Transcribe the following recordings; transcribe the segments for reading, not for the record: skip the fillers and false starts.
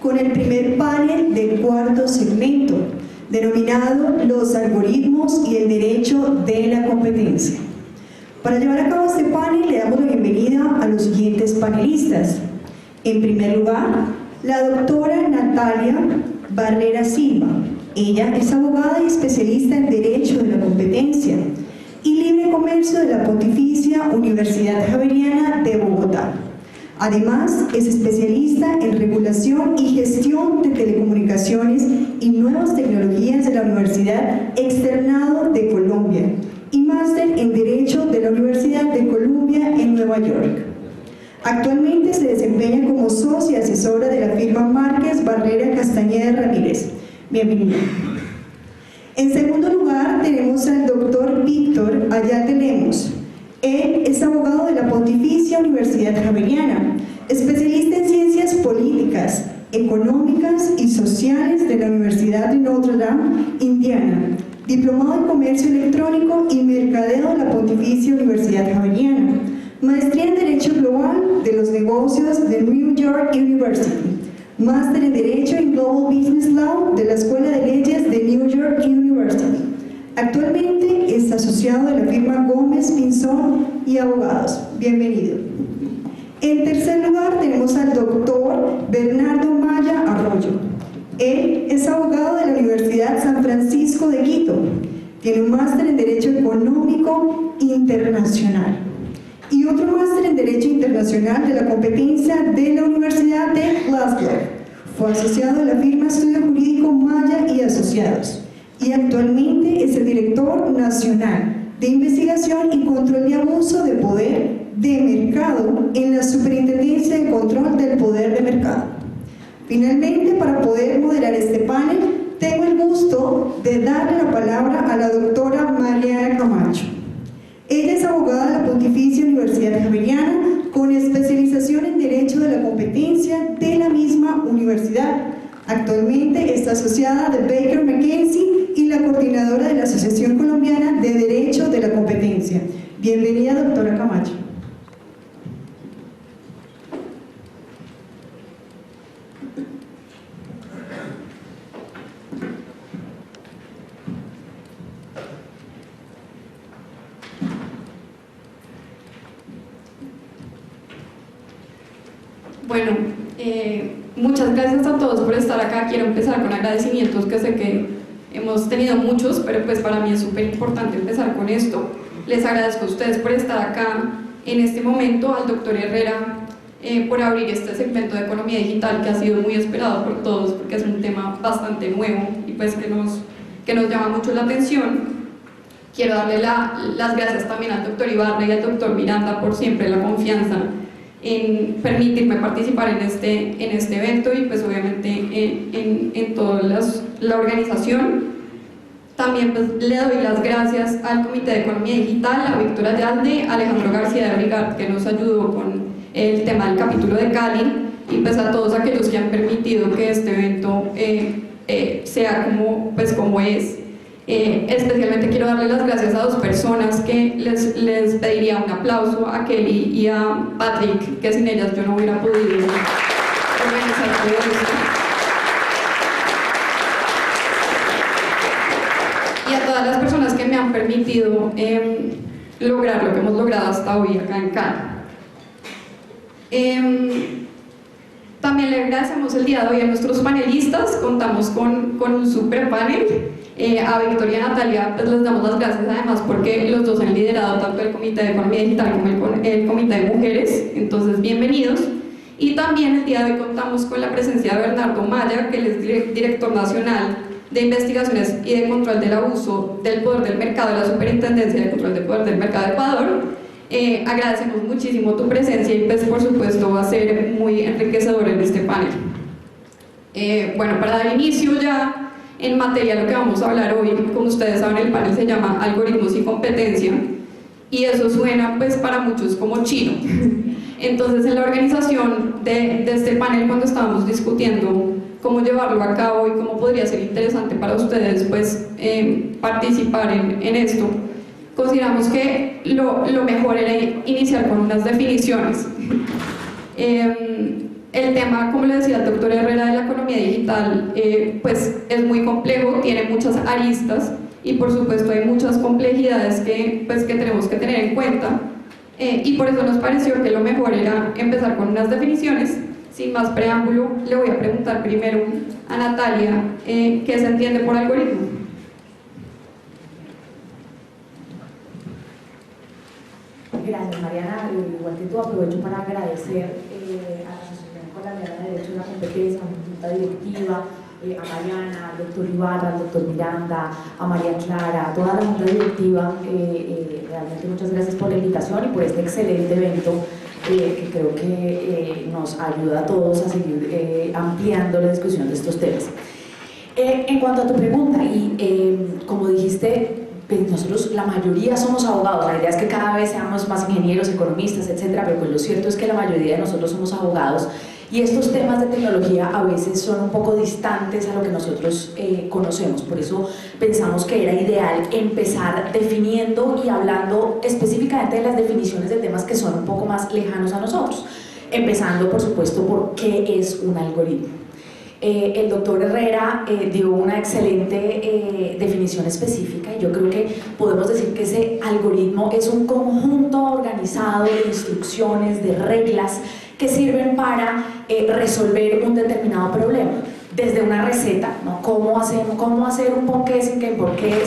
con el primer panel del cuarto segmento, denominado Los algoritmos y el derecho de la competencia. Para llevar a cabo este panel le damos la bienvenida a los siguientes panelistas. En primer lugar, la doctora Natalia Barrera Silva. Ella es abogada y especialista en Derecho de la Competencia y Libre Comercio de la Pontificia Universidad Javeriana de Bogotá. Además, es especialista en Regulación y Gestión de Telecomunicaciones y Nuevas Tecnologías de la Universidad Externado de Colombia y máster en Derecho de la Universidad de Columbia en Nueva York. Actualmente se desempeña como socia asesora de la firma Márquez Barrera Castañeda Ramírez. Bienvenida. En segundo lugar, tenemos al doctor Víctor Ayate Lemos. Él es abogado de la Pontificia Universidad Javeriana, especialista en ciencias políticas, económicas y sociales de la Universidad de Notre Dame, Indiana, diplomado en Comercio Electrónico y Mercadeo de la Pontificia Universidad Javeriana, maestría en Derecho Global de los Negocios de New York University, máster en Derecho en Global Business Law de la Escuela de Leyes de New York University. Actualmente es asociado de la firma Gómez Pinzón y Abogados. Bienvenido. En tercer lugar tenemos al doctor Bernardo Maya Arroyo. Él es abogado de la Universidad San Francisco de Quito. Tiene un máster en Derecho Económico Internacional y otro máster en Derecho Internacional de la Competencia de la Universidad de Glasgow. Fue asociado a la firma Estudio Jurídico Maya y Asociados y actualmente es el director nacional de investigación y control de abuso de poder de mercado en la Superintendencia de Control del Poder de Mercado. Finalmente, para poder moderar este panel, tengo el gusto de darle la palabra a la doctora Mariana Camacho. Ella es abogada de la Pontificia Universidad Javeriana con especialización en Derecho de la Competencia de la misma universidad. Actualmente está asociada de Baker McKenzie y la coordinadora de la Asociación Colombiana de Derecho de la Competencia. Bienvenida, doctora Camacho. Bueno, muchas gracias a todos por estar acá. Quiero empezar con agradecimientos, que sé que hemos tenido muchos, pero pues para mí es súper importante empezar con esto. Les agradezco a ustedes por estar acá en este momento, al doctor Herrera por abrir este segmento de economía digital que ha sido muy esperado por todos, porque es un tema bastante nuevo y pues que nos llama mucho la atención. Quiero darle las gracias también al doctor Ibarra y al doctor Miranda por siempre la confianza en permitirme participar en este evento y pues obviamente en toda la organización. También pues, le doy las gracias al Comité de Economía Digital, a Víctor Ayalde, a Alejandro García de Rigard, que nos ayudó con el tema del capítulo de Cali, y pues a todos aquellos que han permitido que este evento sea como es. Especialmente quiero darle las gracias a dos personas que les pediría un aplauso, a Kelly y a Patrick, que sin ellas yo no hubiera podido organizar todo esto. Y a todas las personas que me han permitido lograr lo que hemos logrado hasta hoy acá en Cali. También le agradecemos el día de hoy a nuestros panelistas. Contamos con un super panel. A Victoria y a Natalia pues les damos las gracias además porque los dos han liderado tanto el Comité de Economía Digital como el Comité de Mujeres, entonces bienvenidos. Y también el día de hoy contamos con la presencia de Bernardo Maya, que él es director nacional de Investigaciones y de Control del Abuso del Poder del Mercado de la Superintendencia de Control del Poder del Mercado de Ecuador. Agradecemos muchísimo tu presencia y pues por supuesto va a ser muy enriquecedor en este panel. Bueno, para dar inicio ya en materia lo que vamos a hablar hoy, como ustedes saben, el panel se llama Algoritmos y Competencia, y eso suena pues para muchos como chino. Entonces en la organización de este panel, cuando estábamos discutiendo cómo llevarlo a cabo y cómo podría ser interesante para ustedes pues participar en esto, consideramos que lo mejor era iniciar con unas definiciones. El tema, como le decía el doctor Herrera, de la economía digital, pues es muy complejo, tiene muchas aristas y por supuesto hay muchas complejidades pues, que tenemos que tener en cuenta, y por eso nos pareció que lo mejor era empezar con unas definiciones. Sin más preámbulo, le voy a preguntar primero a Natalia qué se entiende por algoritmo. Gracias, Mariana. Igual que tú, aprovecho para agradecer a la Asociación Colombiana de Derecho a la Competencia, a la Junta Directiva, a Mariana, al doctor Ibarra, al doctor Miranda, a María Clara, a toda la Junta Directiva. Realmente muchas gracias por la invitación y por este excelente evento que creo que nos ayuda a todos a seguir ampliando la discusión de estos temas. En cuanto a tu pregunta, y como dijiste, pues nosotros la mayoría somos abogados, la idea es que cada vez seamos más ingenieros, economistas, etcétera, pero pues lo cierto es que la mayoría de nosotros somos abogados y estos temas de tecnología a veces son un poco distantes a lo que nosotros conocemos, por eso pensamos que era ideal empezar definiendo y hablando específicamente de las definiciones de temas que son un poco más lejanos a nosotros, empezando por supuesto por qué es un algoritmo. El doctor Herrera dio una excelente definición específica y yo creo que podemos decir que ese algoritmo es un conjunto organizado de instrucciones, de reglas que sirven para resolver un determinado problema. Desde una receta, ¿no? ¿Cómo hacer un ponqué sin que el ponqué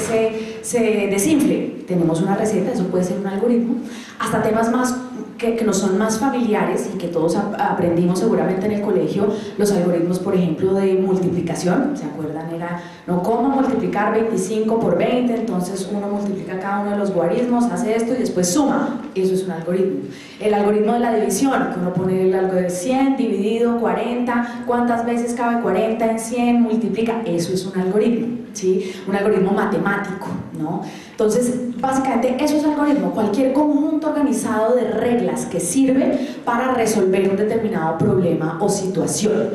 se desinfle? Tenemos una receta, eso puede ser un algoritmo, hasta temas más que nos son más familiares y que todos aprendimos seguramente en el colegio, los algoritmos, por ejemplo, de multiplicación, ¿se acuerdan? Era, ¿no? ¿Cómo multiplicar 25 por 20? Entonces uno multiplica cada uno de los guarismos, hace esto y después suma, eso es un algoritmo. El algoritmo de la división, que uno pone el algo de 100 dividido 40, ¿cuántas veces cabe 40 en 100? Multiplica, eso es un algoritmo, ¿sí? Un algoritmo matemático, ¿no? Entonces, básicamente eso es algoritmo, cualquier conjunto organizado de reglas que sirve para resolver un determinado problema o situación.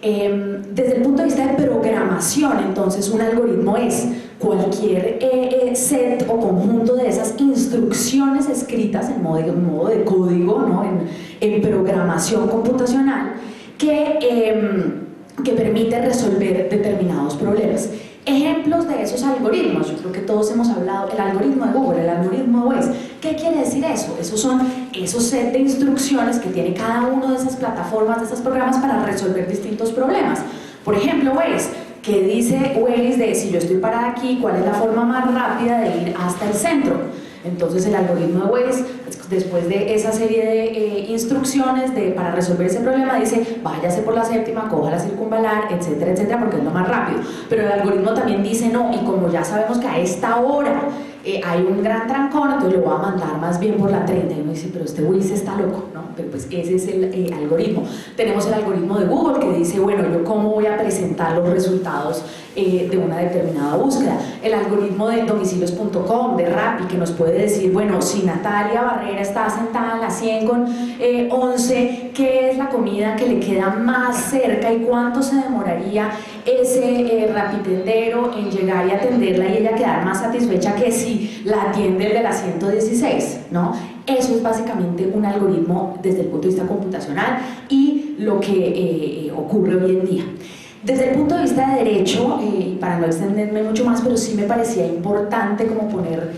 Desde el punto de vista de programación, entonces un algoritmo es cualquier set o conjunto de esas instrucciones escritas en modo de código, ¿no? en programación computacional que permite resolver determinados problemas. Ejemplos de esos algoritmos, yo creo que todos hemos hablado, el algoritmo de Google, el algoritmo de Waze. ¿Qué quiere decir eso? Esos son esos set de instrucciones que tiene cada uno de esas plataformas, de esos programas para resolver distintos problemas. Por ejemplo, Waze, que dice Waze de si yo estoy parada aquí, ¿cuál es la forma más rápida de ir hasta el centro? Entonces el algoritmo de Waze, después de esa serie de instrucciones para resolver ese problema, dice váyase por la séptima, coja la circunvalar, etcétera, etcétera, porque es lo más rápido. Pero el algoritmo también dice no, y como ya sabemos que a esta hora hay un gran trancón, entonces lo va a mandar más bien por la 30. Y uno dice, pero este Waze está loco, ¿no? Pero pues ese es el algoritmo. Tenemos el algoritmo de Google que dice, bueno, yo cómo voy a presentar los resultados de una determinada búsqueda. El algoritmo de domicilios.com, de Rappi, que nos puede decir, bueno, si Natalia Barrera está sentada en la 100 con 11, ¿qué es la comida que le queda más cerca y cuánto se demoraría ese rapitendero en llegar y atenderla y ella quedar más satisfecha que si la atiende el de la 116, ¿no? Eso es básicamente un algoritmo desde el punto de vista computacional y lo que ocurre hoy en día. Desde el punto de vista de derecho, y para no extenderme mucho más, pero sí me parecía importante como poner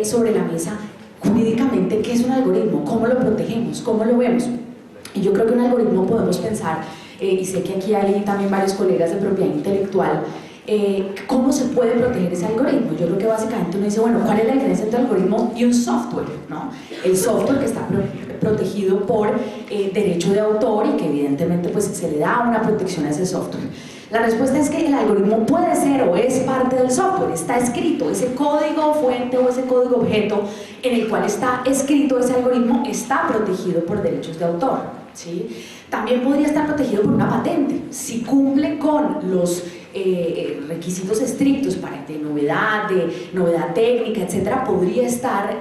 sobre la mesa jurídicamente qué es un algoritmo, cómo lo protegemos, cómo lo vemos. Y yo creo que un algoritmo podemos pensar, y sé que aquí hay también varios colegas de propiedad intelectual, ¿cómo se puede proteger ese algoritmo? Yo creo que básicamente uno dice, bueno, ¿cuál es la diferencia entre un algoritmo y un software? ¿No? El software que está protegido por derecho de autor y que evidentemente pues, se le da una protección a ese software. La respuesta es que el algoritmo puede ser o es parte del software, está escrito, ese código fuente o ese código objeto en el cual está escrito ese algoritmo está protegido por derechos de autor, ¿sí? También podría estar protegido por una patente, si cumple con los requisitos estrictos de novedad técnica, etcétera, podría estar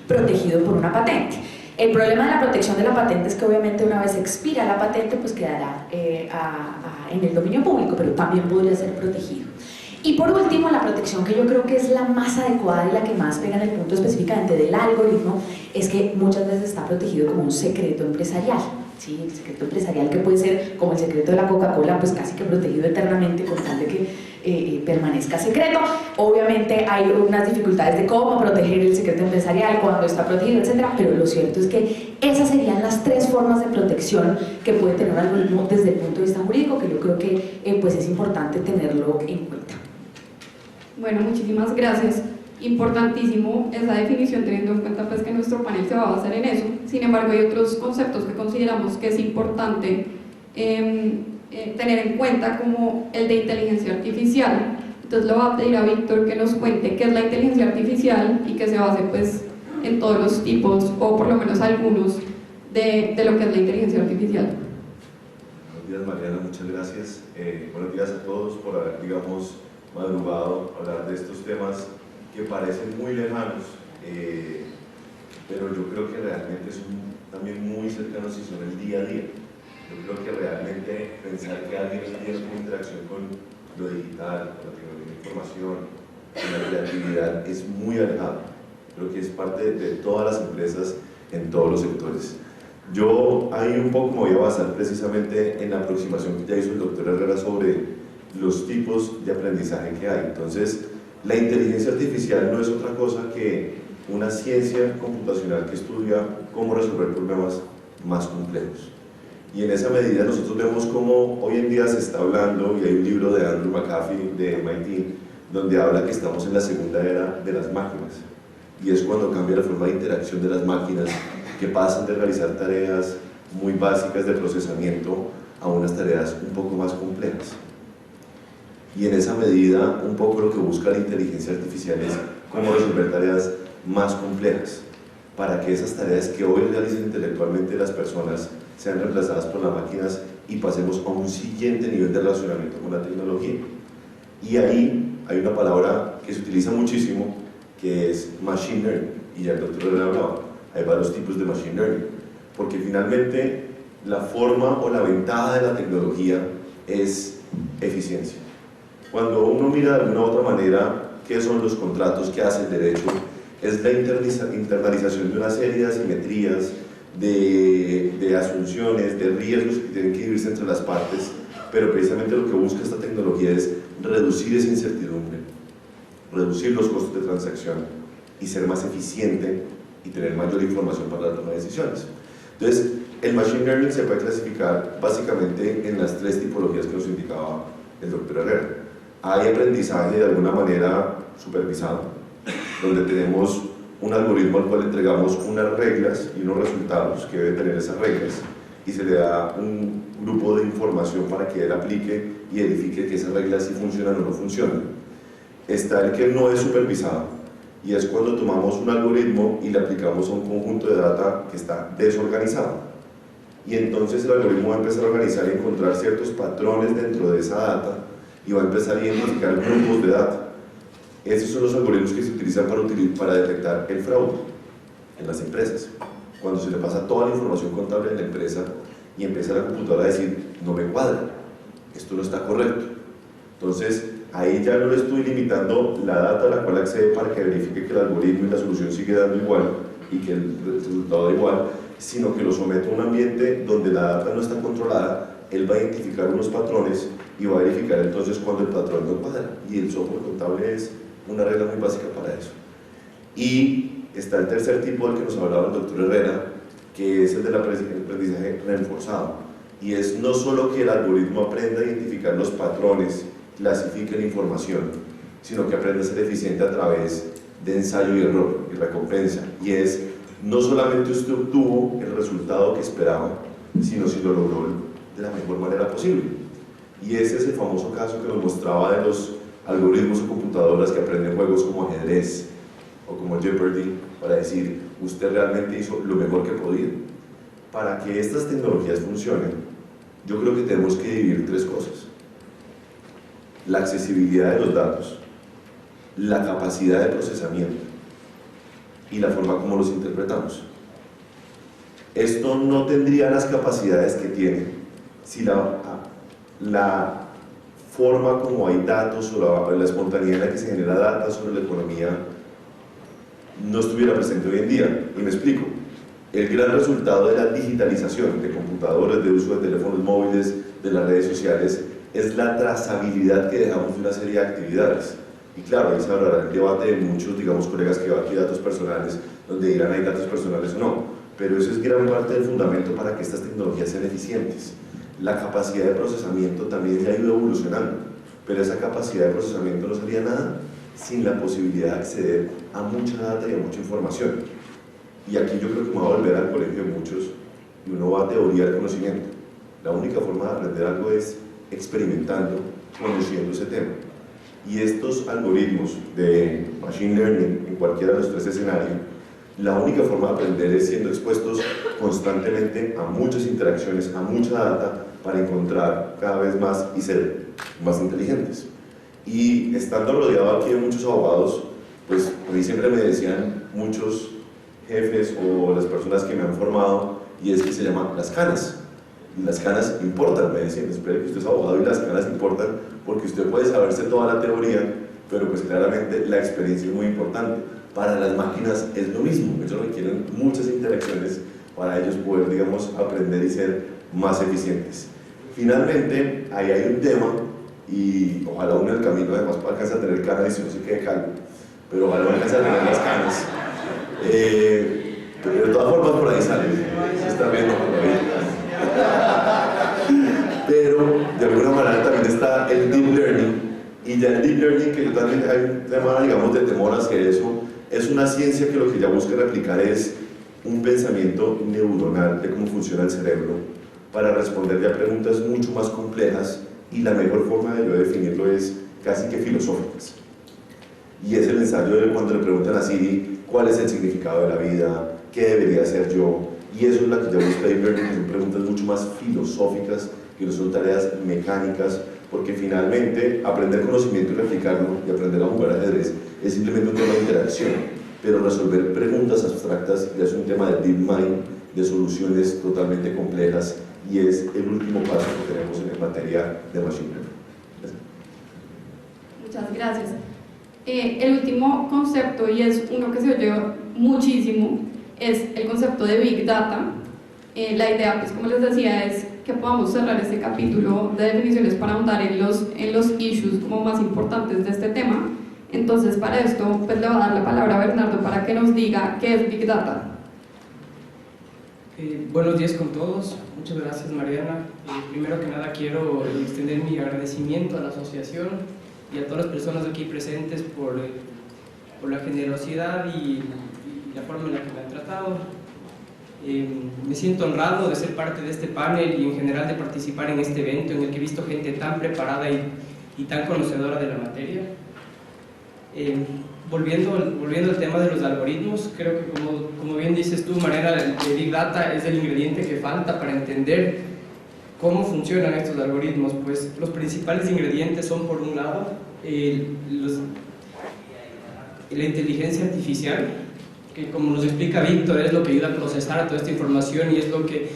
protegido por una patente. El problema de la protección de la patente es que obviamente una vez expira la patente pues quedará en el dominio público, pero también podría ser protegido. Y por último, la protección que yo creo que es la más adecuada y la que más pega en el punto específicamente del algoritmo es que muchas veces está protegido como un secreto empresarial. ¿sí? El secreto empresarial, que puede ser como el secreto de la Coca-Cola, pues casi que protegido eternamente con tal de que permanezca secreto. Obviamente hay unas dificultades de cómo proteger el secreto empresarial cuando está protegido, etcétera, pero lo cierto es que esas serían las tres formas de protección que puede tener un algoritmo desde el punto de vista jurídico, que yo creo que pues es importante tenerlo en cuenta. Bueno, muchísimas gracias. Importantísimo esa definición, teniendo en cuenta pues que nuestro panel se va a basar en eso. Sin embargo, hay otros conceptos que consideramos que es importante tener en cuenta, como el de inteligencia artificial. Entonces le voy a pedir a Víctor que nos cuente qué es la inteligencia artificial y que se base pues en todos los tipos, o por lo menos algunos, de lo que es la inteligencia artificial. Buenos días, Mariana, muchas gracias. Buenos días a todos por haber, digamos, madrugado a hablar de estos temas que parecen muy lejanos, pero yo creo que realmente son también muy cercanos y son el día a día. Yo creo que realmente pensar que alguien tiene una interacción con lo digital, con la tecnología de información, con la creatividad, es muy alejado. Creo que es parte de todas las empresas en todos los sectores. Yo ahí un poco me voy a basar precisamente en la aproximación que ya hizo el doctor Herrera sobre los tipos de aprendizaje que hay. Entonces, la inteligencia artificial no es otra cosa que una ciencia computacional que estudia cómo resolver problemas más complejos. Y en esa medida nosotros vemos cómo hoy en día se está hablando, y hay un libro de Andrew McAfee de MIT, donde habla que estamos en la segunda era de las máquinas. Y es cuando cambia la forma de interacción de las máquinas, que pasan de realizar tareas muy básicas de procesamiento a unas tareas un poco más complejas. Y en esa medida, un poco lo que busca la inteligencia artificial es cómo resolver tareas más complejas, para que esas tareas que hoy realizan intelectualmente las personas sean reemplazadas por las máquinas y pasemos a un siguiente nivel de relacionamiento con la tecnología. Y ahí hay una palabra que se utiliza muchísimo, que es machine learning, y ya el doctor le hablaba. Hay varios tipos de machine learning, porque finalmente la forma o la ventaja de la tecnología es eficiencia. Cuando uno mira de alguna u otra manera qué son los contratos que hace el derecho, es la internalización de una serie de asimetrías, de asunciones, de riesgos que tienen que vivirse entre las partes, pero precisamente lo que busca esta tecnología es reducir esa incertidumbre, reducir los costos de transacción y ser más eficiente y tener mayor información para la toma de decisiones. Entonces, el machine learning se puede clasificar básicamente en las tres tipologías que nos indicaba el doctor Herrera. Hay aprendizaje de alguna manera supervisado, donde tenemos un algoritmo al cual entregamos unas reglas y unos resultados que debe tener esas reglas, y se le da un grupo de información para que él aplique y verifique que esas reglas sí funcionan o no funcionan. Está el que no es supervisado, y es cuando tomamos un algoritmo y le aplicamos a un conjunto de data que está desorganizado, y entonces el algoritmo va a empezar a organizar y encontrar ciertos patrones dentro de esa data y va a empezar a identificar grupos de data. Esos son los algoritmos que se utilizan para detectar el fraude en las empresas. Cuando se le pasa toda la información contable de la empresa y empieza la computadora a decir, no me cuadra, esto no está correcto. Entonces, ahí ya no le estoy limitando la data a la cual accede para que verifique que el algoritmo y la solución sigue dando igual y que el resultado da igual, sino que lo someto a un ambiente donde la data no está controlada. Él va a identificar unos patrones y va a verificar entonces cuando el patrón no cuadra, y el software contable es una regla muy básica para eso. Y está el tercer tipo del que nos hablaba el doctor Herrera, que es el del aprendizaje reforzado, y es no solo que el algoritmo aprenda a identificar los patrones, clasifique la información, sino que aprenda a ser eficiente a través de ensayo y error y recompensa, y es no solamente usted obtuvo el resultado que esperaba, sino si lo logró de la mejor manera posible. Y ese es el famoso caso que nos mostraba de los algoritmos o computadoras que aprenden juegos como ajedrez o como Jeopardy, para decir, usted realmente hizo lo mejor que podía. Para que estas tecnologías funcionen, yo creo que tenemos que dividir tres cosas: la accesibilidad de los datos, la capacidad de procesamiento y la forma como los interpretamos. Esto no tendría las capacidades que tiene si la forma como hay datos o la espontaneidad en la que se genera data sobre la economía no estuviera presente hoy en día. Y me explico. el gran resultado de la digitalización de computadores, de uso de teléfonos móviles, de las redes sociales, es la trazabilidad que dejamos de una serie de actividades. Y claro, ahí se hablará el debate de muchos, digamos, colegas que van aquí datos personales, donde dirán hay datos personales o no, pero eso es gran parte del fundamento para que estas tecnologías sean eficientes. La capacidad de procesamiento también ya ha ido evolucionando, pero esa capacidad de procesamiento no sería nada sin la posibilidad de acceder a mucha data y a mucha información. Y aquí yo creo que me voy a volver al colegio de muchos, y uno va a teoría del conocimiento. La única forma de aprender algo es experimentando, conociendo ese tema. Y estos algoritmos de Machine Learning en cualquiera de los tres escenarios, la única forma de aprender es siendo expuestos constantemente a muchas interacciones, a mucha data, para encontrar cada vez más y ser más inteligentes. Y estando rodeado aquí de muchos abogados, pues a mí siempre me decían muchos jefes o las personas que me han formado, y es que se llama las canas. Y las canas importan, me decían, espere que usted es abogado y las canas importan, porque usted puede saberse toda la teoría, pero pues claramente la experiencia es muy importante. Para las máquinas es lo mismo, ellos requieren muchas interacciones para ellos poder, digamos, aprender y ser más eficientes. Finalmente, ahí hay un tema, y ojalá uno en el camino además alcance a tener canas y si no se quede calvo, pero ojalá uno alcance a tener las canas. Pero de todas formas por ahí sale, se está viendo por ahí. Pero de alguna manera también está el deep learning, y ya el deep learning, que yo también hay un tema, digamos, de temor hacia eso, es una ciencia que lo que ya busca replicar es un pensamiento neuronal de cómo funciona el cerebro para responder a preguntas mucho más complejas, y la mejor forma de yo definirlo es casi que filosóficas. Y es el ensayo de cuando le preguntan a Siri cuál es el significado de la vida, qué debería hacer yo, y eso es la que ya busca Deep Learning, que son preguntas mucho más filosóficas, que no son tareas mecánicas, porque finalmente aprender conocimiento y replicarlo y aprender a jugar ajedrez es simplemente un tema de interacción, pero resolver preguntas abstractas ya es un tema de deep mind, de soluciones totalmente complejas, y es el último paso que tenemos en materia de machine learning. Muchas gracias. El último concepto, y es uno que se oye muchísimo, es el concepto de Big Data. La idea, pues como les decía, es que podamos cerrar este capítulo de definiciones para ahondar en los issues como más importantes de este tema. Entonces, para esto, pues le voy a dar la palabra a Bernardo para que nos diga qué es Big Data. Buenos días con todos, muchas gracias Mariana. Primero que nada quiero extender mi agradecimiento a la asociación y a todas las personas aquí presentes por la generosidad y la forma en la que me han tratado. Me siento honrado de ser parte de este panel y en general de participar en este evento en el que he visto gente tan preparada y tan conocedora de la materia. Volviendo al tema de los algoritmos, creo que como bien dices tú, Mariana, el Big Data es el ingrediente que falta para entender cómo funcionan estos algoritmos. Pues los principales ingredientes son, por un lado, la inteligencia artificial, que como nos explica Víctor, es lo que ayuda a procesar toda esta información y es lo que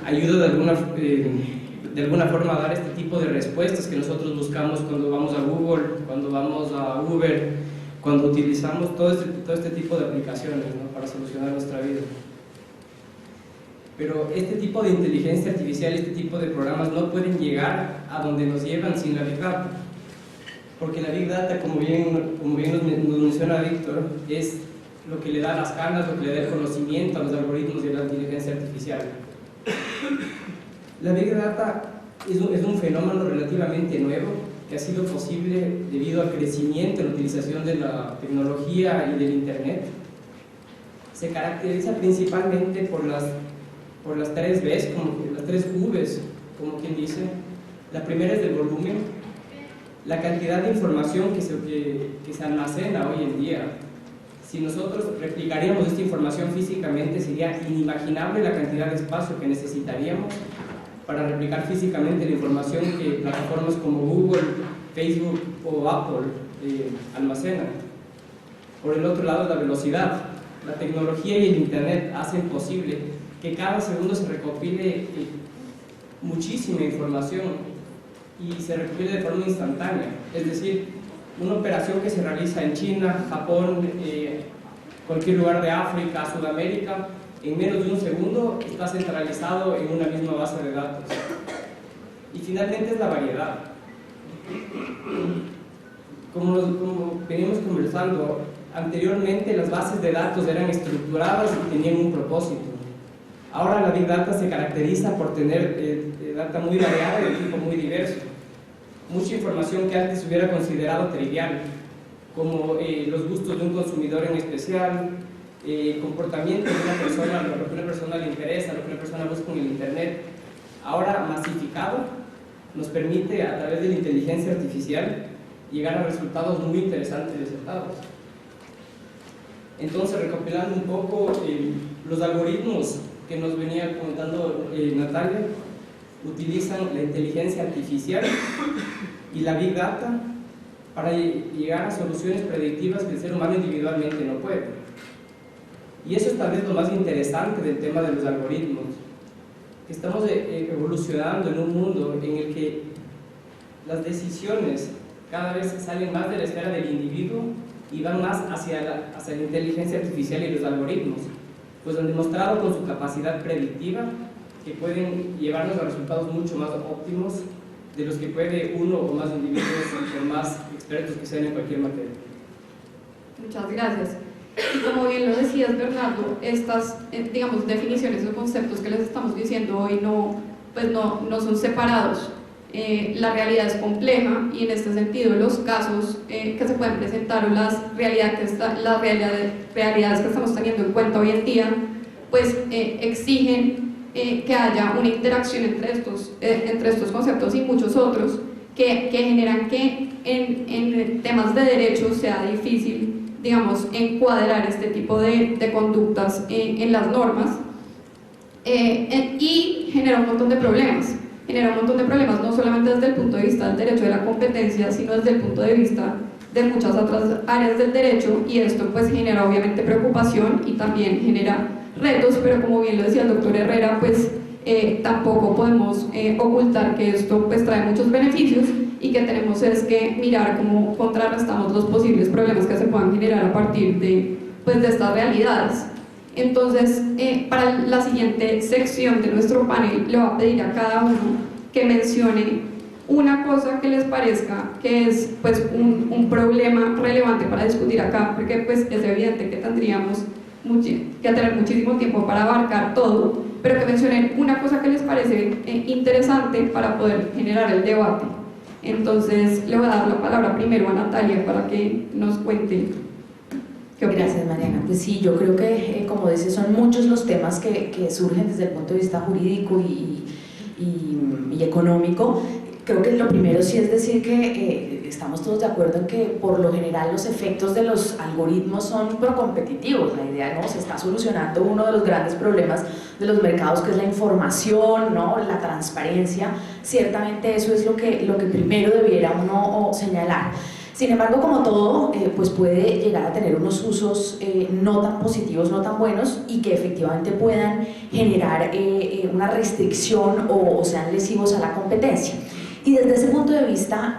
ayuda de alguna forma a dar este tipo de respuestas que nosotros buscamos cuando vamos a Google, cuando vamos a Uber, cuando utilizamos todo este tipo de aplicaciones, ¿no?, para solucionar nuestra vida. Pero este tipo de inteligencia artificial, este tipo de programas no pueden llegar a donde nos llevan sin la Big Data. Porque la Big Data, como bien nos menciona Víctor, es lo que le da las ganas, lo que le da el conocimiento a los algoritmos de la inteligencia artificial. La Big Data es un fenómeno relativamente nuevo que ha sido posible debido al crecimiento en la utilización de la tecnología y del Internet. Se caracteriza principalmente por las tres Vs, las tres Vs, como quien dice. La primera es el volumen, la cantidad de información que se almacena hoy en día. Si nosotros replicaríamos esta información físicamente, sería inimaginable la cantidad de espacio que necesitaríamos para replicar físicamente la información que plataformas como Google, Facebook o Apple almacenan. Por el otro lado, la velocidad. La tecnología y el Internet hacen posible que cada segundo se recopile muchísima información y se recopile de forma instantánea. Es decir, una operación que se realiza en China, Japón, cualquier lugar de África, Sudamérica, en menos de un segundo está centralizado en una misma base de datos. Y finalmente es la variedad. Como venimos conversando, anteriormente las bases de datos eran estructuradas y tenían un propósito. Ahora la Big Data se caracteriza por tener data muy variada y de tipo muy diverso. Mucha información que antes se hubiera considerado trivial, como los gustos de un consumidor en especial, comportamiento de una persona, lo que a una persona le interesa, lo que una persona busca en el internet, ahora masificado, nos permite a través de la inteligencia artificial llegar a resultados muy interesantes y acertados. Entonces, recopilando un poco, los algoritmos que nos venía comentando Natalia utilizan la inteligencia artificial y la Big Data para llegar a soluciones predictivas que el ser humano individualmente no puede. Y eso es tal vez lo más interesante del tema de los algoritmos, que estamos evolucionando en un mundo en el que las decisiones cada vez salen más de la esfera del individuo y van más hacia la inteligencia artificial y los algoritmos, pues han demostrado con su capacidad predictiva que pueden llevarnos a resultados mucho más óptimos de los que puede uno o más individuos, por más expertos que sean en cualquier materia. Muchas gracias. Y como bien lo decías, Bernardo, estas digamos, definiciones o conceptos que les estamos diciendo hoy no son separados. La realidad es compleja y en este sentido los casos que se pueden presentar o las realidades que estamos teniendo en cuenta hoy en día pues exigen que haya una interacción entre estos conceptos y muchos otros que generan que en temas de derechos sea difícil, digamos, encuadrar este tipo de conductas en las normas y genera un montón de problemas. No solamente desde el punto de vista del derecho de la competencia, sino desde el punto de vista de muchas otras áreas del derecho, y esto pues genera obviamente preocupación y también genera retos, pero como bien lo decía el doctor Herrera, pues tampoco podemos ocultar que esto pues trae muchos beneficios y que tenemos es que mirar cómo contrarrestamos los posibles problemas que se puedan generar a partir de estas realidades. Entonces, para la siguiente sección de nuestro panel, le voy a pedir a cada uno que mencione una cosa que les parezca que es pues, un problema relevante para discutir acá, porque pues, es evidente que tendríamos que tener muchísimo tiempo para abarcar todo, pero que mencionen una cosa que les parece interesante para poder generar el debate. Entonces, le voy a dar la palabra primero a Natalia para que nos cuente. Gracias, Mariana. Pues sí, yo creo que, como dices, son muchos los temas que surgen desde el punto de vista jurídico y económico. Creo que lo primero sí es decir que estamos todos de acuerdo en que por lo general los efectos de los algoritmos son procompetitivos. La idea, ¿no? Se está solucionando uno de los grandes problemas de los mercados, que es la información, ¿no? La transparencia. Ciertamente eso es lo que primero debiera uno señalar. Sin embargo, como todo, pues puede llegar a tener unos usos no tan positivos, no tan buenos, y que efectivamente puedan generar una restricción o sean lesivos a la competencia. Y desde ese punto de vista,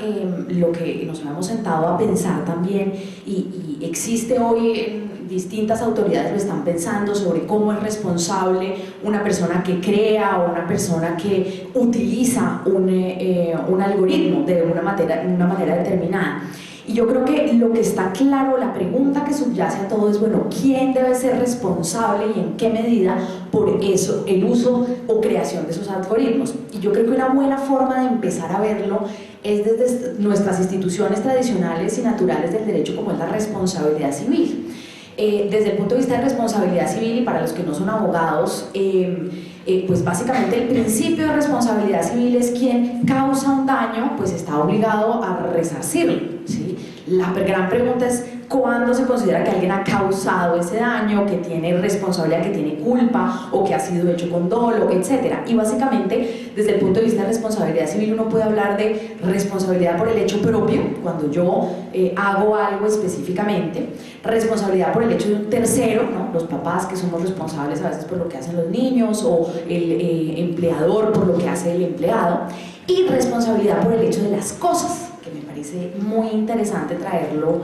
lo que nos habíamos sentado a pensar también, y existe hoy distintas autoridades lo están pensando sobre cómo es responsable una persona que crea o una persona que utiliza un algoritmo de una manera determinada. Y yo creo que lo que está claro, la pregunta que subyace a todo es, bueno, ¿quién debe ser responsable y en qué medida por eso, el uso o creación de esos algoritmos? Y yo creo que una buena forma de empezar a verlo es desde nuestras instituciones tradicionales y naturales del derecho, como es la responsabilidad civil. Desde el punto de vista de responsabilidad civil, y para los que no son abogados, pues básicamente el principio de responsabilidad civil es quien causa un daño, pues está obligado a resarcirlo, ¿sí? La gran pregunta es cuándo se considera que alguien ha causado ese daño, que tiene responsabilidad, que tiene culpa o que ha sido hecho con dolo, etc. Y básicamente desde el punto de vista de responsabilidad civil uno puede hablar de responsabilidad por el hecho propio, cuando yo hago algo específicamente, responsabilidad por el hecho de un tercero, ¿no? Los papás, que somos responsables a veces por lo que hacen los niños, o el empleador por lo que hace el empleado, y responsabilidad por el hecho de las cosas, que me parece muy interesante traerlo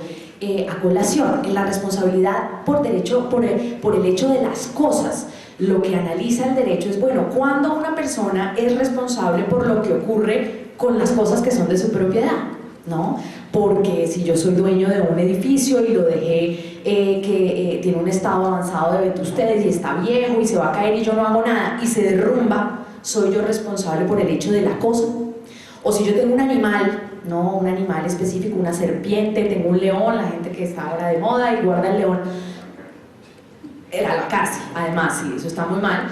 a colación. En la responsabilidad por el hecho de las cosas, lo que analiza el derecho es, bueno, ¿cuándo una persona es responsable por lo que ocurre con las cosas que son de su propiedad? ¿No? Porque si yo soy dueño de un edificio y lo dejé que tiene un estado avanzado de vetustez y está viejo y se va a caer y yo no hago nada y se derrumba, ¿soy yo responsable por el hecho de la cosa? O si yo tengo un animal, ¿no? Un animal específico, una serpiente, tengo un león, la gente que está ahora de moda y guarda el león, era la cárcel, además, sí, eso está muy mal,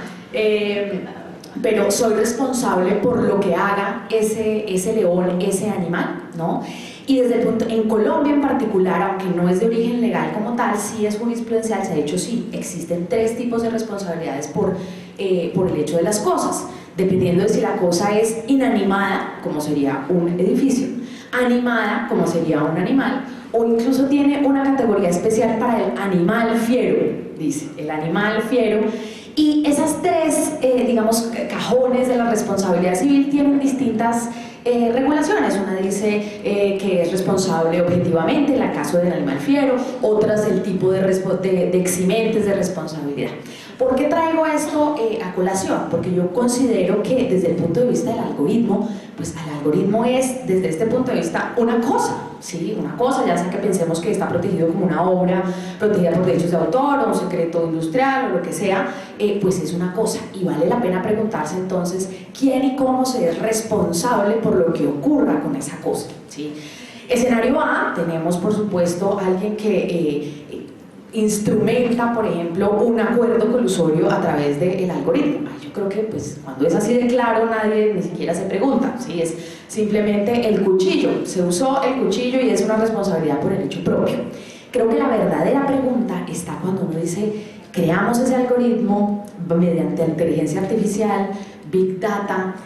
pero soy responsable por lo que haga ese león, ese animal, ¿no? Y desde el punto, en Colombia en particular, aunque no es de origen legal como tal, sí es jurisprudencial, se ha dicho sí, existen 3 tipos de responsabilidades por el hecho de las cosas, dependiendo de si la cosa es inanimada, como sería un edificio, animada, como sería un animal, o incluso tiene una categoría especial para el animal fiero, dice, el animal fiero. Y esas 3, digamos, cajones de la responsabilidad civil tienen distintas regulaciones. Una dice que es responsable objetivamente en el caso del animal fiero, otras el tipo de eximentes de responsabilidad. ¿Por qué traigo esto a colación? Porque yo considero que desde el punto de vista del algoritmo, pues el algoritmo es, desde este punto de vista, una cosa, ¿sí? Una cosa, ya sea que pensemos que está protegido como una obra protegida por derechos de autor o un secreto industrial o lo que sea, pues es una cosa. Y vale la pena preguntarse entonces quién y cómo se es responsable por lo que ocurra con esa cosa, ¿sí? Escenario A, tenemos por supuesto alguien que instrumenta, por ejemplo, un acuerdo colusorio a través del algoritmo. Yo creo que pues, cuando es así de claro nadie ni siquiera se pregunta, ¿sí? Es simplemente el cuchillo, se usó el cuchillo y es una responsabilidad por el hecho propio. Creo que la verdadera pregunta está cuando uno dice, creamos ese algoritmo mediante inteligencia artificial, big data,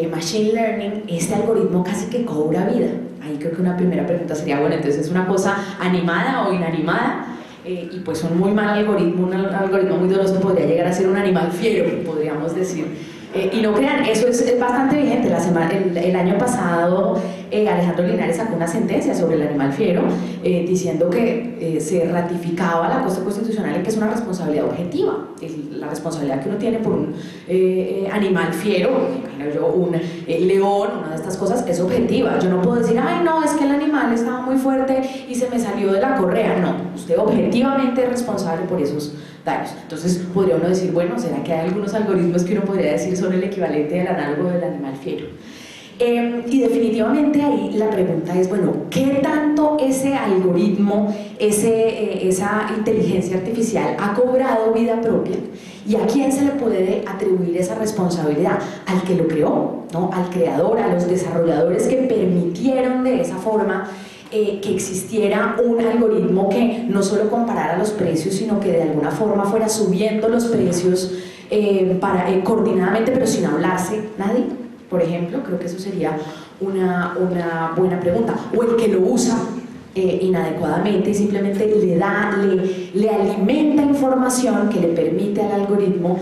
machine learning, este algoritmo casi que cobra vida. Ahí creo que una primera pregunta sería, bueno, entonces ¿es una cosa animada o inanimada? Y pues un muy mal algoritmo, un algoritmo muy doloroso podría llegar a ser un animal fiero, podríamos decir. Y no crean, eso es bastante vigente. El año pasado Alejandro Linares sacó una sentencia sobre el animal fiero diciendo que se ratificaba la Corte Constitucional en que es una responsabilidad objetiva. La responsabilidad que uno tiene por un animal fiero, imagino yo, un león, una de estas cosas, es objetiva. Yo no puedo decir, ay no, es que el animal estaba muy fuerte y se me salió de la correa. No, usted objetivamente es responsable por esos daños. Entonces podría uno decir, bueno, ¿será que hay algunos algoritmos que uno podría decir son el equivalente del análogo del animal fiero? Y definitivamente ahí la pregunta es, bueno, ¿qué tanto ese algoritmo, esa inteligencia artificial ha cobrado vida propia? ¿Y a quién se le puede atribuir esa responsabilidad? Al que lo creó, ¿no? Al creador, a los desarrolladores que permitieron de esa forma que existiera un algoritmo que no solo comparara los precios, sino que de alguna forma fuera subiendo los precios coordinadamente, pero sin hablarse nadie, por ejemplo. Creo que eso sería una buena pregunta. O el que lo usa inadecuadamente y simplemente le alimenta información que le permite al algoritmo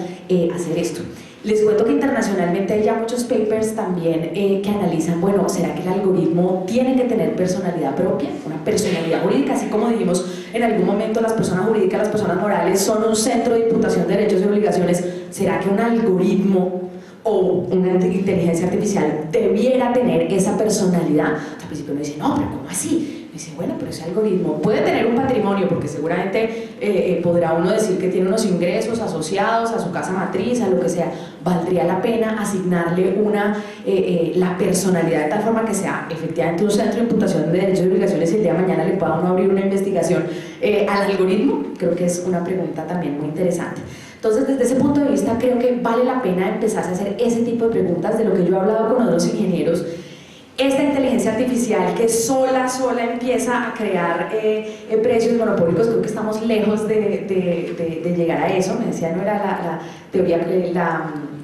hacer esto. Les cuento que internacionalmente hay ya muchos papers también que analizan, bueno, ¿será que el algoritmo tiene que tener personalidad propia? Una personalidad jurídica, así como dijimos en algún momento las personas jurídicas, las personas morales son un centro de imputación de derechos y obligaciones. ¿Será que un algoritmo o una inteligencia artificial debiera tener esa personalidad? Al principio uno dice, no, pero ¿cómo así? Dice, bueno, pero ese algoritmo puede tener un patrimonio, porque seguramente podrá uno decir que tiene unos ingresos asociados a su casa matriz, a lo que sea. Valdría la pena asignarle la personalidad de tal forma que sea efectivamente un centro de imputación de derechos y obligaciones y el día de mañana le pueda uno abrir una investigación al algoritmo. Creo que es una pregunta también muy interesante. Entonces, desde ese punto de vista, creo que vale la pena empezar a hacer ese tipo de preguntas. De lo que yo he hablado con otros ingenieros, esta inteligencia artificial que sola empieza a crear precios monopólicos, creo que estamos lejos de llegar a eso. Me decía, no era la teoría,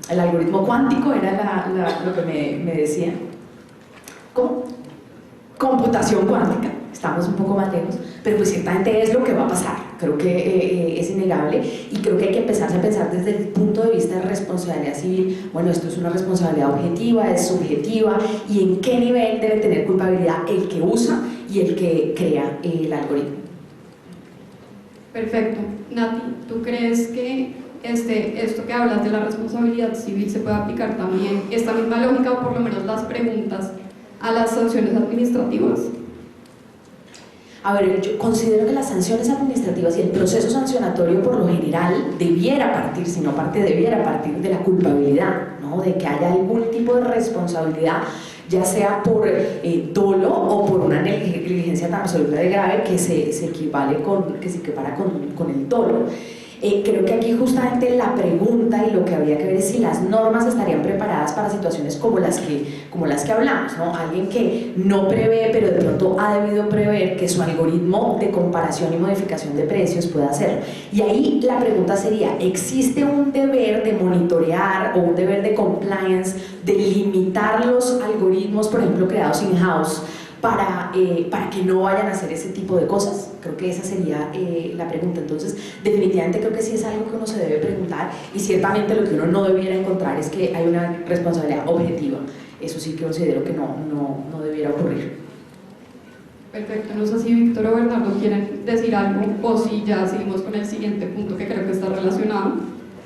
el algoritmo cuántico, era lo que me decían. ¿Cómo? Computación cuántica. Estamos un poco más lejos, pero pues ciertamente es lo que va a pasar. Creo que es innegable y creo que hay que empezar a pensar desde el punto de vista de responsabilidad civil. Bueno, esto es una responsabilidad objetiva, es subjetiva, y en qué nivel debe tener culpabilidad el que usa y el que crea el algoritmo. Perfecto. Nati, ¿tú crees que esto que hablas de la responsabilidad civil se puede aplicar también, esta misma lógica, o por lo menos las preguntas, a las sanciones administrativas. A ver, yo considero que las sanciones administrativas y el proceso sancionatorio por lo general debiera partir, si no parte, debiera partir de la culpabilidad, ¿no? De que haya algún tipo de responsabilidad, ya sea por dolo o por una negligencia tan absoluta de grave que se equipara con el dolo. Creo que aquí justamente la pregunta y lo que habría que ver es si las normas estarían preparadas para situaciones como las que hablamos, ¿no? Alguien que no prevé, pero de pronto ha debido prever que su algoritmo de comparación y modificación de precios pueda hacerlo. Y ahí la pregunta sería, ¿existe un deber de monitorear o un deber de compliance, de limitar los algoritmos, por ejemplo, creados in-house, para que no vayan a hacer ese tipo de cosas? Creo que esa sería la pregunta. Entonces, definitivamente creo que sí es algo que uno se debe preguntar, y ciertamente lo que uno no debiera encontrar es que hay una responsabilidad objetiva. Eso sí que considero que no debiera ocurrir. Perfecto, no sé si Víctor o Bernardo quieren decir algo o si ya seguimos con el siguiente punto que creo que está relacionado.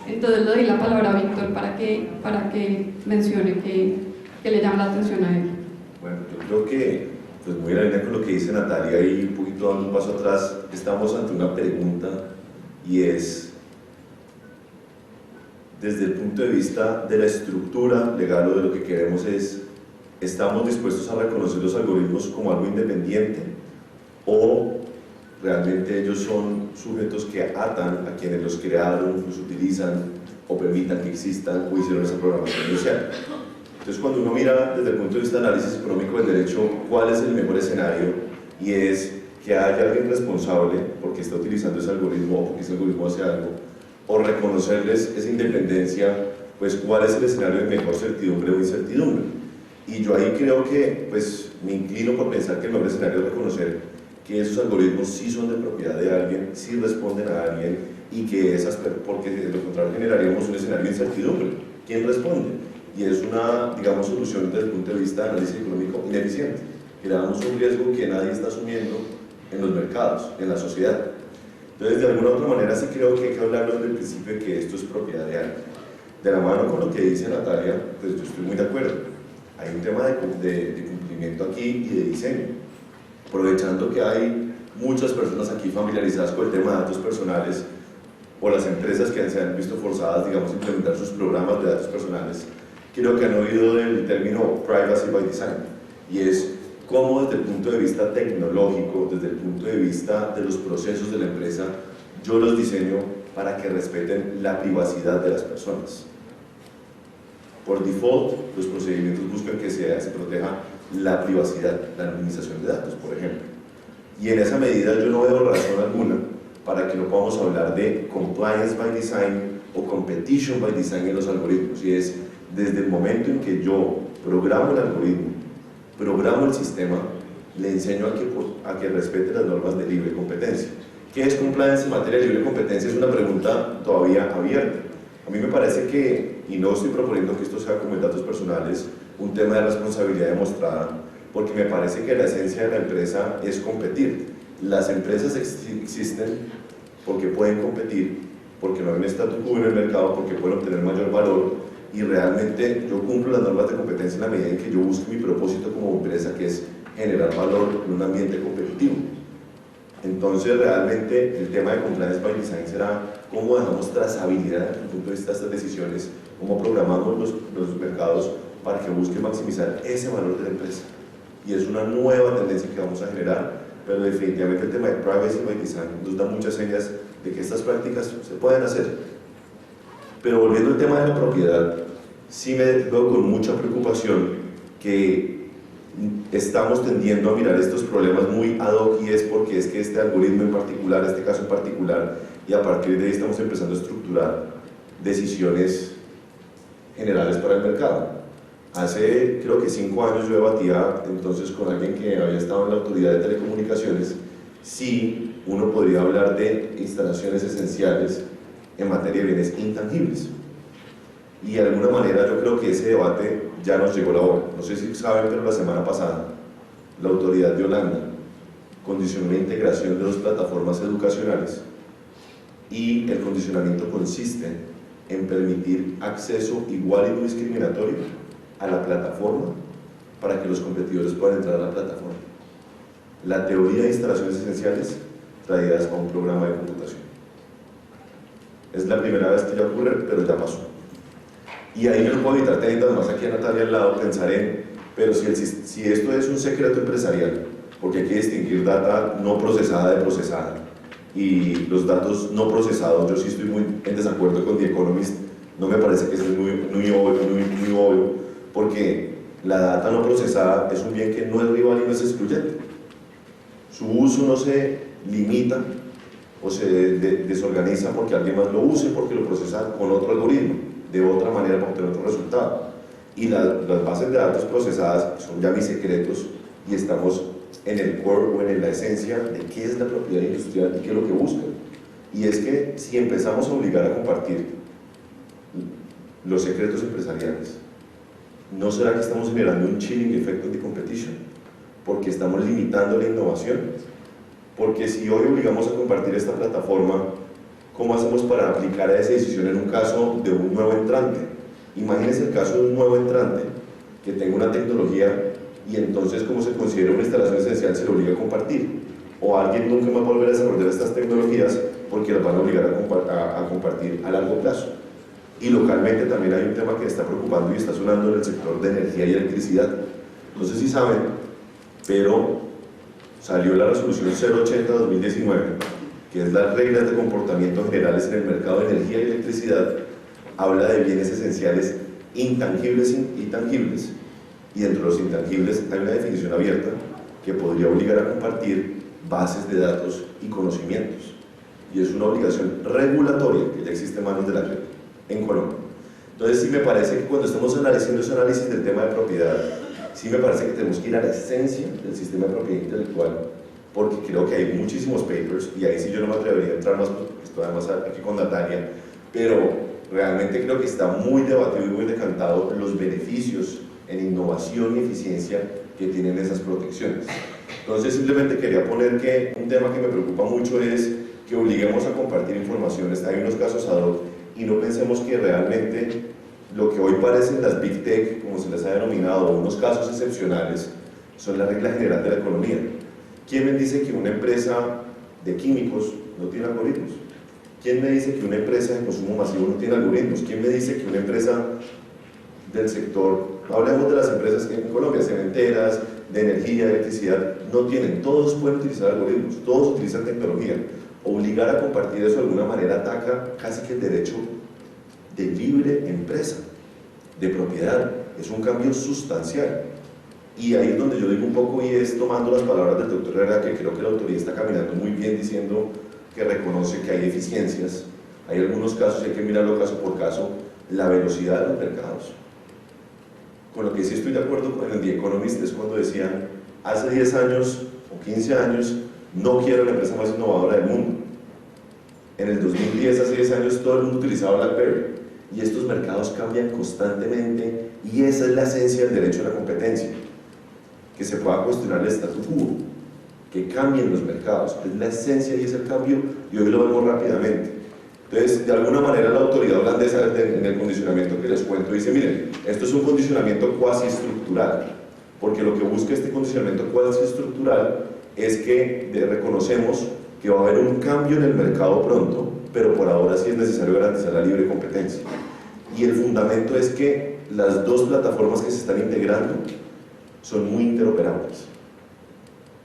Entonces le doy la palabra a Víctor para que mencione que le llama la atención a él. Bueno, yo creo que, pues muy en la línea con lo que dice Natalia, y un poquito dando un paso atrás, estamos ante una pregunta, y es, desde el punto de vista de la estructura legal o de lo que queremos es, ¿estamos dispuestos a reconocer los algoritmos como algo independiente o realmente ellos son sujetos que atan a quienes los crearon, los utilizan o permitan que existan o hicieron esa programación inicial? Entonces, cuando uno mira desde el punto de vista de análisis económico del derecho, ¿cuál es el mejor escenario? Y es que haya alguien responsable porque está utilizando ese algoritmo o porque ese algoritmo hace algo, o reconocerles esa independencia, pues ¿cuál es el escenario de mejor certidumbre o incertidumbre? Y yo ahí creo que, pues, me inclino por pensar que el mejor escenario es reconocer que esos algoritmos sí son de propiedad de alguien, sí responden a alguien, y que porque de lo contrario generaríamos un escenario de incertidumbre. ¿Quién responde? Y es una, digamos, solución desde el punto de vista de análisis económico ineficiente. Creamos un riesgo que nadie está asumiendo en los mercados, en la sociedad. Entonces, de alguna u otra manera, sí creo que hay que hablar desde el principio de que esto es propiedad de alguien. De la mano con lo que dice Natalia, pues yo estoy muy de acuerdo. Hay un tema de cumplimiento aquí y de diseño. Aprovechando que hay muchas personas aquí familiarizadas con el tema de datos personales, o las empresas que se han visto forzadas, digamos, a implementar sus programas de datos personales, creo que han oído del término privacy by design, y es cómo desde el punto de vista tecnológico, desde el punto de vista de los procesos de la empresa, yo los diseño para que respeten la privacidad de las personas. Por default, los procedimientos buscan que se proteja la privacidad, la anonimización de datos, por ejemplo. Y en esa medida yo no veo razón alguna para que no podamos hablar de compliance by design o competition by design en los algoritmos, y es desde el momento en que yo programo el algoritmo, programo el sistema, le enseño a que respete las normas de libre competencia. ¿Qué es compliance en materia de libre competencia? Es una pregunta todavía abierta. A mí me parece que, y no estoy proponiendo que esto sea como en datos personales, un tema de responsabilidad demostrada, porque me parece que la esencia de la empresa es competir. Las empresas existen porque pueden competir, porque no hay un statu quo en el mercado, porque pueden obtener mayor valor, y realmente yo cumplo las normas de competencia en la medida en que yo busco mi propósito como empresa, que es generar valor en un ambiente competitivo. Entonces, realmente el tema de compliance by design será cómo dejamos trazabilidad desde el punto de vista de estas decisiones, cómo programamos los mercados para que busquen maximizar ese valor de la empresa. Y es una nueva tendencia que vamos a generar, pero definitivamente el tema de privacy by design nos da muchas señas de que estas prácticas se pueden hacer. Pero volviendo al tema de la propiedad, sí me veo con mucha preocupación que estamos tendiendo a mirar estos problemas muy ad hoc, y es porque es que este algoritmo en particular, este caso en particular, y a partir de ahí estamos empezando a estructurar decisiones generales para el mercado. Hace creo que 5 años yo debatía entonces con alguien que había estado en la Autoridad de Telecomunicaciones si uno podría hablar de instalaciones esenciales en materia de bienes intangibles. Y de alguna manera yo creo que ese debate ya nos llegó la hora. No sé si saben, pero la semana pasada la Autoridad de Holanda condicionó la integración de 2 plataformas educacionales y el condicionamiento consiste en permitir acceso igual y no discriminatorio a la plataforma para que los competidores puedan entrar a la plataforma. La teoría de instalaciones esenciales traídas a un programa de computación. Es la primera vez que ya ocurre, pero ya pasó. Y ahí yo no puedo evitar teniendo además aquí a Natalia al lado pensar en, pero si esto es un secreto empresarial, porque hay que distinguir data no procesada de procesada, y los datos no procesados, yo sí estoy muy en desacuerdo con The Economist, no me parece que eso es muy obvio, porque la data no procesada es un bien que no es rival y no es excluyente. Su uso no se limita o se desorganiza porque alguien más lo use, porque lo procesa con otro algoritmo, de otra manera para obtener otro resultado. Y las bases de datos procesadas son ya mis secretos y estamos en el core o en la esencia de qué es la propiedad industrial y qué es lo que buscan. Y es que si empezamos a obligar a compartir los secretos empresariales, ¿no será que estamos generando un chilling effect of the competition? Porque estamos limitando la innovación. Porque si hoy obligamos a compartir esta plataforma, ¿cómo hacemos para aplicar a esa decisión en un caso de un nuevo entrante? Imagínense el caso de un nuevo entrante que tenga una tecnología y entonces, como se considera una instalación esencial, se lo obliga a compartir. O alguien nunca más va a volver a desarrollar estas tecnologías porque las van a obligar a compartir a largo plazo. Y localmente también hay un tema que está preocupando y está sonando en el sector de energía y electricidad. No sé si saben, pero salió la resolución 080-2019, que es las reglas de comportamiento generales en el mercado de energía y electricidad, habla de bienes esenciales intangibles y tangibles, y dentro de los intangibles hay una definición abierta que podría obligar a compartir bases de datos y conocimientos, y es una obligación regulatoria que ya existe en manos de la red en Colombia. Entonces sí me parece que cuando estamos haciendo ese análisis del tema de propiedad, sí me parece que tenemos que ir a la esencia del sistema de propiedad intelectual, porque creo que hay muchísimos papers, y ahí sí yo no me atrevería a entrar más, porque estoy además aquí con Natalia, pero realmente creo que está muy debatido y muy decantado los beneficios en innovación y eficiencia que tienen esas protecciones. Entonces simplemente quería poner que un tema que me preocupa mucho es que obliguemos a compartir informaciones. Hay unos casos ad hoc y no pensemos que realmente lo que hoy parecen las Big Tech, como se les ha denominado, unos casos excepcionales, son la regla general de la economía. ¿Quién me dice que una empresa de químicos no tiene algoritmos? ¿Quién me dice que una empresa de consumo masivo no tiene algoritmos? ¿Quién me dice que una empresa del sector, hablemos de las empresas que en Colombia, cementeras, de energía, de electricidad, no tienen? Todos pueden utilizar algoritmos, todos utilizan tecnología. Obligar a compartir eso de alguna manera ataca casi que el derecho de libre empresa, de propiedad. Es un cambio sustancial. Y ahí es donde yo digo un poco, y es tomando las palabras del doctor Herrera, que creo que la autoría está caminando muy bien diciendo que reconoce que hay deficiencias, hay algunos casos y hay que mirarlo caso por caso, la velocidad de los mercados. Con lo que sí estoy de acuerdo con el The Economist es cuando decían, hace 10 años o 15 años, no quiero la empresa más innovadora del mundo. En el 2010, hace 10 años, todo el mundo utilizaba BlackBerry. Y estos mercados cambian constantemente y esa es la esencia del derecho a la competencia. Que se pueda cuestionar el status quo, que cambien los mercados. Es la esencia y es el cambio y hoy lo vemos rápidamente. Entonces, de alguna manera la autoridad holandesa en el condicionamiento que les cuento dice, miren, esto es un condicionamiento cuasi estructural, porque lo que busca este condicionamiento cuasi estructural es que reconocemos que va a haber un cambio en el mercado pronto, pero por ahora sí es necesario garantizar la libre competencia. Y el fundamento es que las dos plataformas que se están integrando son muy interoperables.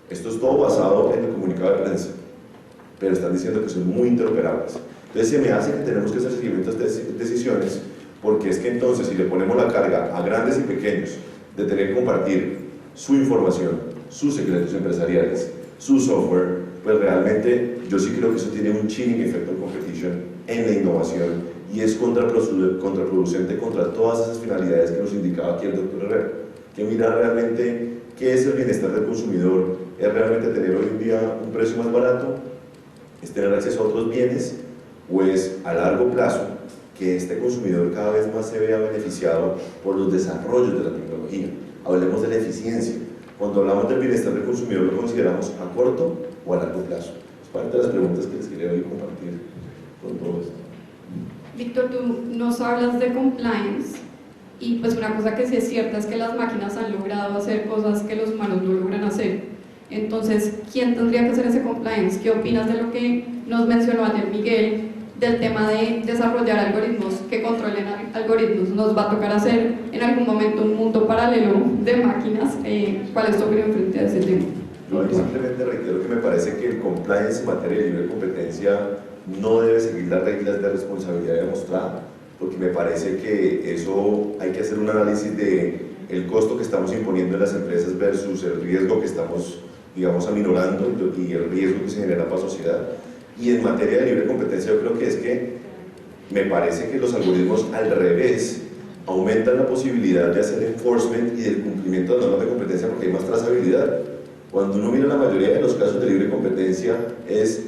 Esto es todo basado en el comunicado de prensa, pero están diciendo que son muy interoperables. Entonces se me hace que tenemos que hacer seguimiento a estas decisiones, porque es que entonces si le ponemos la carga a grandes y pequeños de tener que compartir su información, sus secretos empresariales, su software, pues realmente yo sí creo que eso tiene un chilling effect of competition en la innovación y es contraproducente contra todas esas finalidades que nos indicaba aquí el doctor Herrera, que mirar realmente qué es el bienestar del consumidor, es realmente tener hoy en día un precio más barato, es tener acceso a otros bienes, o es a largo plazo que este consumidor cada vez más se vea beneficiado por los desarrollos de la tecnología. Hablemos de la eficiencia. Cuando hablamos del bienestar del consumidor, ¿lo consideramos a corto o a largo plazo? Es parte de las preguntas que les quería hoy compartir con todo esto. Víctor, tú nos hablas de compliance y pues una cosa que sí es cierta es que las máquinas han logrado hacer cosas que los humanos no logran hacer. Entonces, ¿quién tendría que hacer ese compliance? ¿Qué opinas de lo que nos mencionó ayer Miguel del tema de desarrollar algoritmos que controlen algoritmos? Nos va a tocar hacer en algún momento un mundo paralelo de máquinas. ¿Cuál es tu opinión frente a ese tema? Yo simplemente reitero que me parece que el compliance en materia de libre competencia no debe seguir las reglas de responsabilidad demostrada, porque me parece que eso hay que hacer un análisis de el costo que estamos imponiendo en las empresas versus el riesgo que estamos, digamos, aminorando y el riesgo que se genera para la sociedad. Y en materia de libre competencia yo creo que es que me parece que los algoritmos al revés aumentan la posibilidad de hacer enforcement y del cumplimiento de las normas de competencia porque hay más trazabilidad. Cuando uno mira la mayoría de los casos de libre competencia es: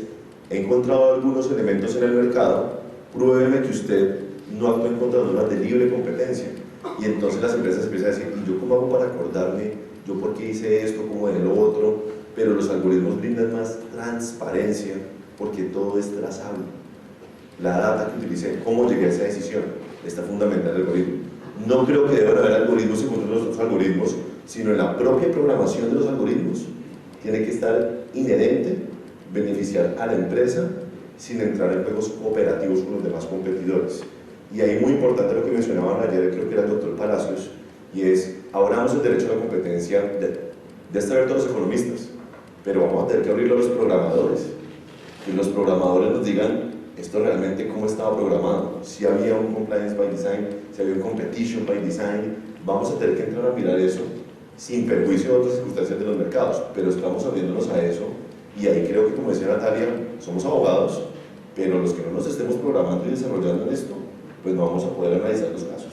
he encontrado algunos elementos en el mercado, pruébeme que usted no actuó en contra de normas de libre competencia. Y entonces las empresas empiezan a decir: ¿y yo cómo hago para acordarme? ¿Yo por qué hice esto? ¿Cómo de lo otro? Pero los algoritmos brindan más transparencia porque todo es trazable. La data que utilicé, cómo llegué a esa decisión, está fundamental el algoritmo. No creo que deban haber algoritmos según los otros algoritmos, sino en la propia programación de los algoritmos. Tiene que estar inherente, beneficiar a la empresa sin entrar en juegos cooperativos con los demás competidores. Y ahí muy importante lo que mencionaban ayer, creo que era el doctor Palacios, y es: ahora damos el derecho a la competencia de estar abierto a los economistas, pero vamos a tener que abrirlo a los programadores, que los programadores nos digan esto realmente cómo estaba programado, si había un compliance by design, si había un competition by design. Vamos a tener que entrar a mirar eso sin perjuicio de otras circunstancias de los mercados, pero estamos abriéndonos a eso. Y ahí creo que, como decía Natalia, somos abogados, pero los que no nos estemos programando y desarrollando en esto, pues no vamos a poder analizar los casos.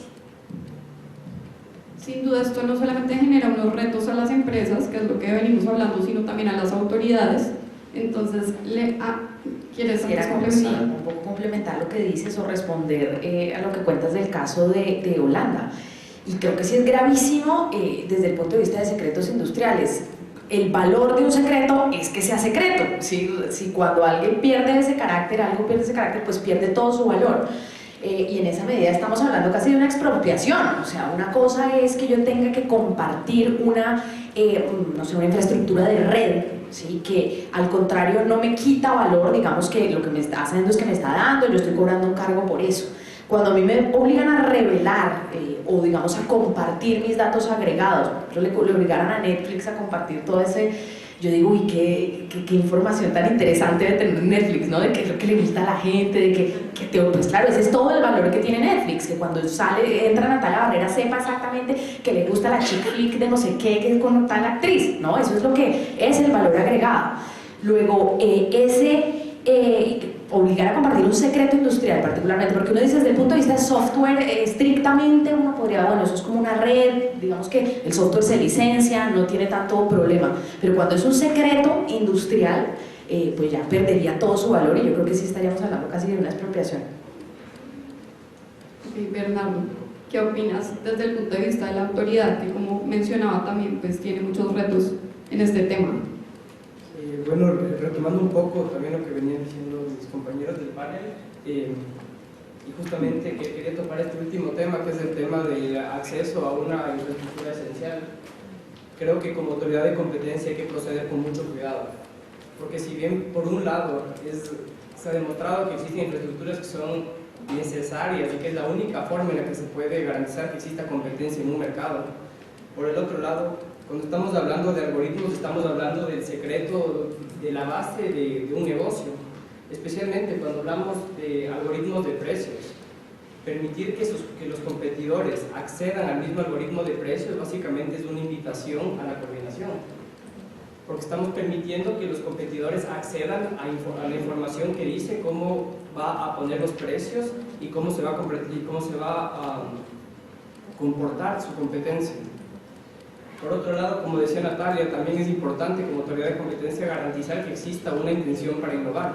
Sin duda, esto no solamente genera unos retos a las empresas, que es lo que venimos hablando, sino también a las autoridades. Entonces, ¿quieres complementar? Un poco complementar lo que dices o responder a lo que cuentas del caso de Holanda. Y creo que sí es gravísimo desde el punto de vista de secretos industriales. El valor de un secreto es que sea secreto. Si cuando alguien pierde ese carácter, algo pierde ese carácter, pues pierde todo su valor. Y en esa medida estamos hablando casi de una expropiación. O sea, una cosa es que yo tenga que compartir una infraestructura de red, ¿sí? Que al contrario no me quita valor, digamos que lo que me está haciendo es que me está dando, yo estoy cobrando un cargo por eso. Cuando a mí me obligan a revelar o digamos a compartir mis datos agregados, por ejemplo, le obligaran a Netflix a compartir todo ese, yo digo, uy, qué información tan interesante debe tener Netflix, ¿no? De qué es lo que le gusta a la gente, de pues claro, ese es todo el valor que tiene Netflix, que cuando entra Natalia Barrera sepa exactamente que le gusta la chick flick de no sé qué, que es con tal actriz, ¿no? Eso es lo que es el valor agregado. Luego, obligar a compartir un secreto industrial particularmente, porque uno dice desde el punto de vista de software, estrictamente uno podría, bueno, eso es como una red, digamos que el software se licencia, no tiene tanto problema, pero cuando es un secreto industrial, pues ya perdería todo su valor y yo creo que sí estaríamos hablando casi de una expropiación. Ok, Bernardo, ¿qué opinas desde el punto de vista de la autoridad, que como mencionaba también, pues tiene muchos retos en este tema? Bueno, retomando un poco también lo que venían diciendo mis compañeros del panel, y justamente que quería topar este último tema, que es el tema del acceso a una infraestructura esencial. Creo que como autoridad de competencia hay que proceder con mucho cuidado, porque si bien por un lado se ha demostrado que existen infraestructuras que son necesarias y que es la única forma en la que se puede garantizar que exista competencia en un mercado, por el otro lado, cuando estamos hablando de algoritmos, estamos hablando del secreto, de la base de un negocio, especialmente cuando hablamos de algoritmos de precios. Permitir que los competidores accedan al mismo algoritmo de precios básicamente es una invitación a la coordinación, porque estamos permitiendo que los competidores accedan a la información que dice cómo va a poner los precios y cómo se va a comportar su competencia. Por otro lado, como decía Natalia, también es importante como autoridad de competencia garantizar que exista una intención para innovar.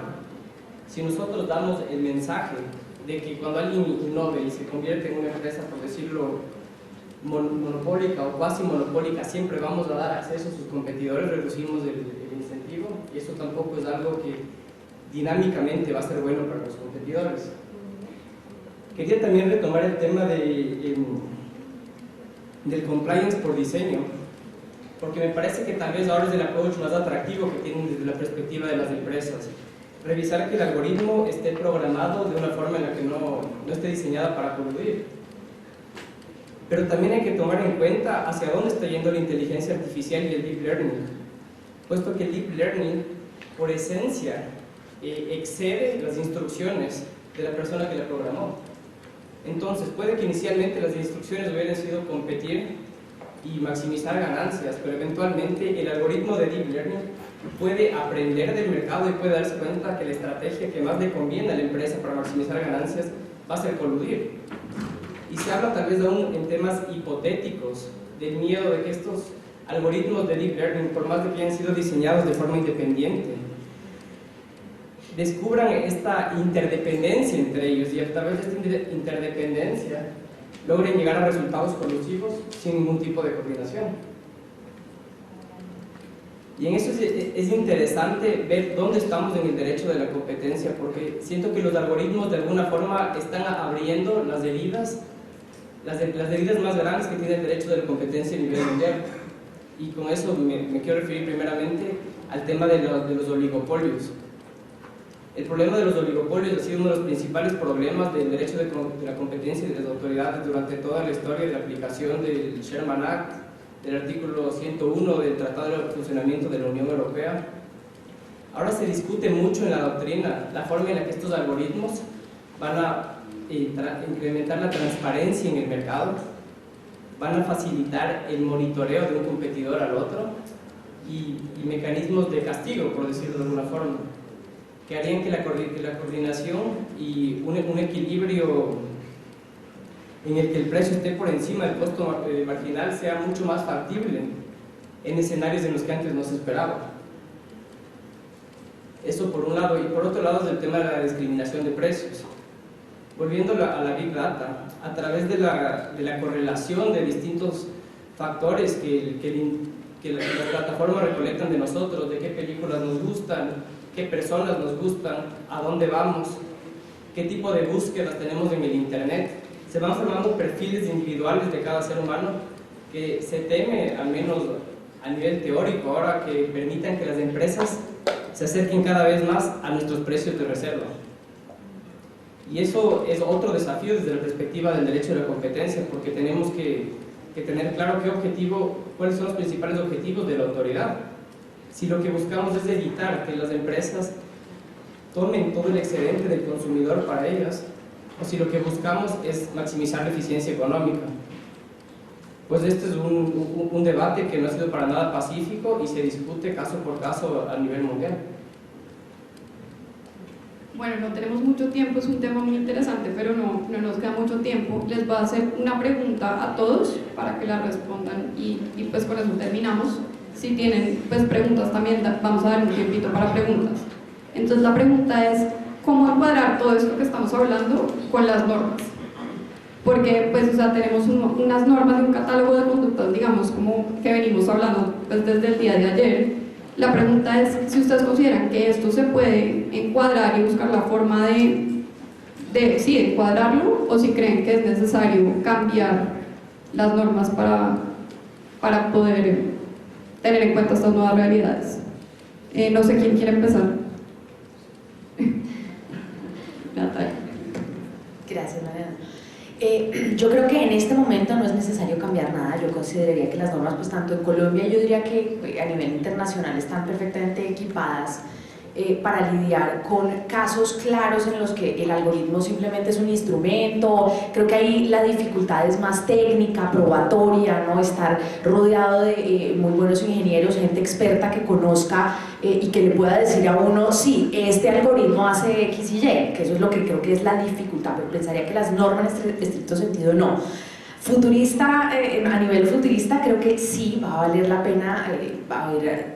Si nosotros damos el mensaje de que cuando alguien innove y se convierte en una empresa, por decirlo, monopólica o cuasi monopólica, siempre vamos a dar acceso a sus competidores, reducimos el incentivo, y eso tampoco es algo que dinámicamente va a ser bueno para los competidores. Quería también retomar el tema del compliance por diseño, porque me parece que tal vez ahora es el approach más atractivo que tienen desde la perspectiva de las empresas. Revisar que el algoritmo esté programado de una forma en la que no esté diseñada para coludir. Pero también hay que tomar en cuenta hacia dónde está yendo la inteligencia artificial y el deep learning, puesto que el deep learning, por esencia, excede las instrucciones de la persona que la programó. Entonces, puede que inicialmente las instrucciones hubieran sido competir y maximizar ganancias, pero eventualmente el algoritmo de deep learning puede aprender del mercado y puede darse cuenta que la estrategia que más le conviene a la empresa para maximizar ganancias va a ser coludir. Y se habla tal vez aún en temas hipotéticos del miedo de que estos algoritmos de deep learning, por más de que hayan sido diseñados de forma independiente, descubran esta interdependencia entre ellos y a través de esta interdependencia logren llegar a resultados colusivos sin ningún tipo de coordinación. Y en eso es interesante ver dónde estamos en el derecho de la competencia, porque siento que los algoritmos de alguna forma están abriendo las heridas más grandes que tiene el derecho de la competencia a nivel mundial. Y con eso me quiero referir primeramente al tema de los oligopolios. El problema de los oligopolios ha sido uno de los principales problemas del derecho de la competencia y de las autoridades durante toda la historia de la aplicación del Sherman Act, del artículo 101 del Tratado de Funcionamiento de la Unión Europea. Ahora se discute mucho en la doctrina la forma en la que estos algoritmos van a incrementar la transparencia en el mercado, van a facilitar el monitoreo de un competidor al otro y mecanismos de castigo, por decirlo de alguna forma, que harían que la coordinación y un equilibrio en el que el precio esté por encima del costo marginal sea mucho más factible en escenarios en los que antes no se esperaba. Eso por un lado, y por otro lado es el tema de la discriminación de precios. Volviendo a la Big Data, a través de la correlación de distintos factores que las plataformas recolectan de nosotros, de qué películas nos gustan, qué personas nos gustan, a dónde vamos, qué tipo de búsquedas tenemos en el internet, se van formando perfiles individuales de cada ser humano que se teme, al menos a nivel teórico, ahora que permitan que las empresas se acerquen cada vez más a nuestros precios de reserva. Y eso es otro desafío desde la perspectiva del derecho de la competencia, porque tenemos que tener claro cuáles son los principales objetivos de la autoridad. Si lo que buscamos es evitar que las empresas tomen todo el excedente del consumidor para ellas, o si lo que buscamos es maximizar la eficiencia económica. Pues este es un debate que no ha sido para nada pacífico y se discute caso por caso a nivel mundial. Bueno, no tenemos mucho tiempo, es un tema muy interesante, pero no nos queda mucho tiempo. Les voy a hacer una pregunta a todos para que la respondan y pues con eso terminamos. Si tienen pues preguntas también, vamos a dar un tiempito para preguntas. Entonces la pregunta es, ¿cómo encuadrar todo esto que estamos hablando con las normas? Porque pues, o sea, tenemos unas normas de un catálogo de conductas, digamos, como que venimos hablando pues, desde el día de ayer. La pregunta es si ustedes consideran que esto se puede encuadrar y buscar la forma de encuadrarlo, o si creen que es necesario cambiar las normas para poder tener en cuenta estas nuevas realidades. No sé quién quiere empezar. Natalia. Gracias, Mariana. Yo creo que en este momento no es necesario cambiar nada. Yo consideraría que las normas, pues tanto en Colombia, yo diría que a nivel internacional están perfectamente equipadas para lidiar con casos claros en los que el algoritmo simplemente es un instrumento. Creo que ahí la dificultad es más técnica, probatoria, ¿no? Estar rodeado de muy buenos ingenieros, gente experta que conozca y que le pueda decir a uno, sí, este algoritmo hace X y Y, que eso es lo que creo que es la dificultad, pero pensaría que las normas en estricto sentido no. Futurista, a nivel futurista creo que sí va a valer la pena,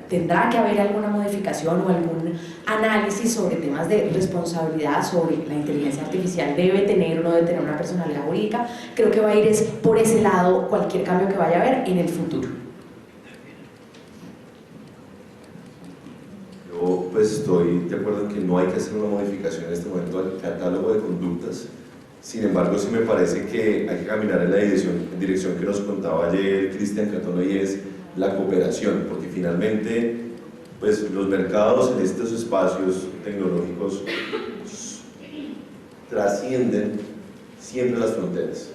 tendrá que haber alguna modificación o algún análisis sobre temas de responsabilidad, sobre la inteligencia artificial debe tener o no debe tener una personalidad jurídica. Creo que va a ir por ese lado cualquier cambio que vaya a haber en el futuro. Yo pues estoy de acuerdo en que no hay que hacer una modificación en este momento al catálogo de conductas. Sin embargo, sí me parece que hay que caminar en la dirección que nos contaba ayer Cristian Catono, y es la cooperación, porque finalmente pues, los mercados en estos espacios tecnológicos trascienden siempre las fronteras.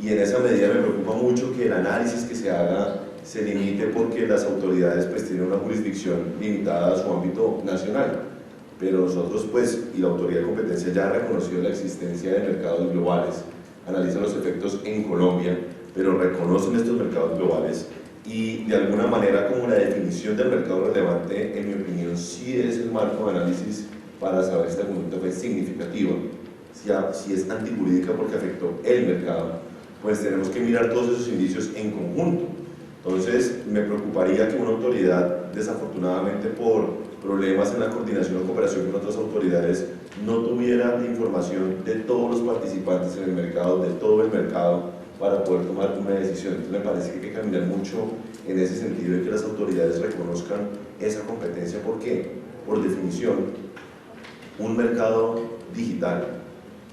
Y en esa medida me preocupa mucho que el análisis que se haga se limite porque las autoridades pues tienen una jurisdicción limitada a su ámbito nacional, pero nosotros pues, y la autoridad de competencia ya ha reconocido la existencia de mercados globales, analizan los efectos en Colombia, pero reconocen estos mercados globales y de alguna manera como la definición del mercado relevante, en mi opinión, sí es el marco de análisis para saber si esta conducta fue significativa, si es antijurídica porque afectó el mercado, pues tenemos que mirar todos esos indicios en conjunto. Entonces, me preocuparía que una autoridad, desafortunadamente por problemas en la coordinación o cooperación con otras autoridades, no tuviera la información de todos los participantes en el mercado, de todo el mercado, para poder tomar una decisión. Entonces, me parece que hay que caminar mucho en ese sentido de que las autoridades reconozcan esa competencia, porque, por definición, un mercado digital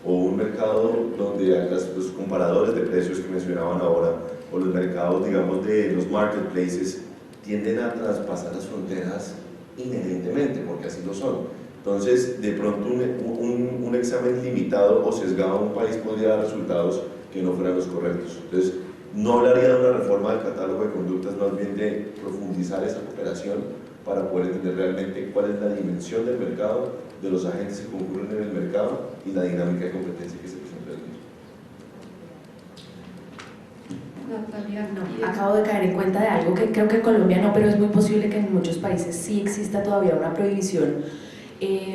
o un mercado donde los comparadores de precios que mencionaban ahora, o los mercados, digamos, de los marketplaces, tienden a traspasar las fronteras inherentemente, porque así lo son. Entonces, de pronto un examen limitado o sesgado a un país podría dar resultados que no fueran los correctos. Entonces, no hablaría de una reforma del catálogo de conductas, más bien de profundizar esa cooperación para poder entender realmente cuál es la dimensión del mercado, de los agentes que concurren en el mercado y la dinámica de competencia que se presenta en el mismo. Natalia, No, acabo de caer en cuenta de algo que creo que en Colombia no, pero es muy posible que en muchos países sí exista todavía una prohibición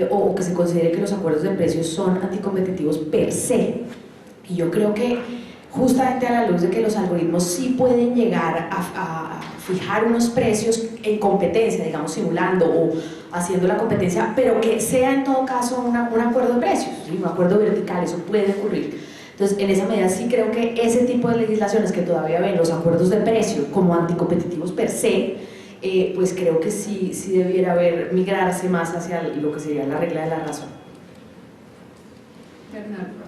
o que se considere que los acuerdos de precios son anticompetitivos per se. Y yo creo que justamente a la luz de que los algoritmos sí pueden llegar a fijar unos precios en competencia, digamos simulando o haciendo la competencia, pero que sea en todo caso un acuerdo de precios, ¿sí? Un acuerdo vertical, eso puede ocurrir. Entonces, en esa medida sí creo que ese tipo de legislaciones que todavía ven los acuerdos de precio como anticompetitivos per se, pues creo que sí debiera migrarse más hacia lo que sería la regla de la razón. Bernardo.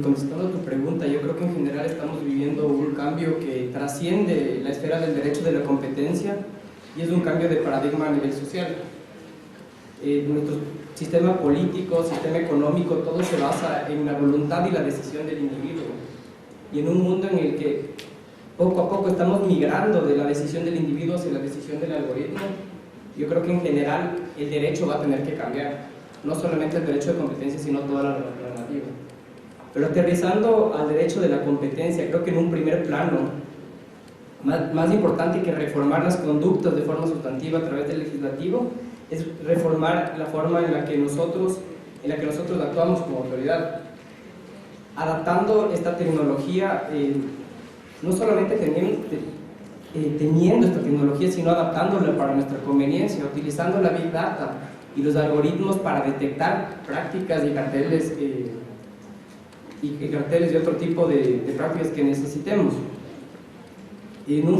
Contestando a tu pregunta, yo creo que en general estamos viviendo un cambio que trasciende la esfera del derecho de la competencia y es un cambio de paradigma a nivel social. Nuestro sistema político, sistema económico, todo se basa en la voluntad y la decisión del individuo. Y en un mundo en el que poco a poco estamos migrando de la decisión del individuo hacia la decisión del algoritmo, yo creo que en general el derecho va a tener que cambiar. No solamente el derecho de competencia, sino toda la normativa. Pero aterrizando al derecho de la competencia, creo que en un primer plano, más importante que reformar las conductas de forma sustantiva a través del legislativo, es reformar la forma en la que nosotros actuamos como autoridad, adaptando esta tecnología, no solamente teniendo esta tecnología, sino adaptándola para nuestra conveniencia, utilizando la Big Data y los algoritmos para detectar prácticas y carteles y otro tipo de prácticas que necesitemos. En un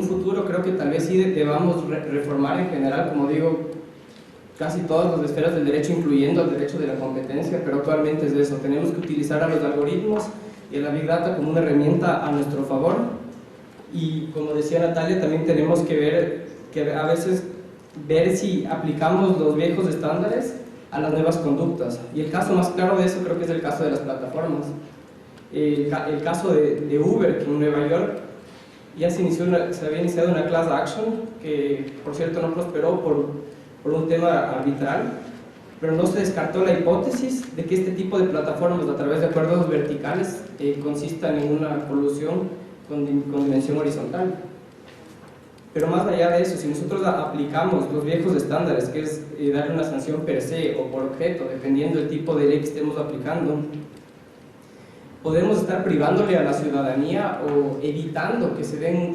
futuro creo que tal vez sí debamos reformar en general, como digo, casi todas las esferas del derecho, incluyendo el derecho de la competencia, pero actualmente es eso, tenemos que utilizar a los algoritmos y a la Big Data como una herramienta a nuestro favor, y como decía Natalia, también tenemos que a veces ver si aplicamos los viejos estándares a las nuevas conductas, y el caso más claro de eso creo que es el caso de las plataformas. El caso de Uber, que en Nueva York ya se había iniciado una class action, que por cierto no prosperó por un tema arbitral, pero no se descartó la hipótesis de que este tipo de plataformas a través de acuerdos verticales consistan en una colusión con dimensión horizontal. Pero más allá de eso, si nosotros aplicamos los viejos estándares, que es darle una sanción per se o por objeto, dependiendo del tipo de ley que estemos aplicando, podemos estar privándole a la ciudadanía o evitando que se den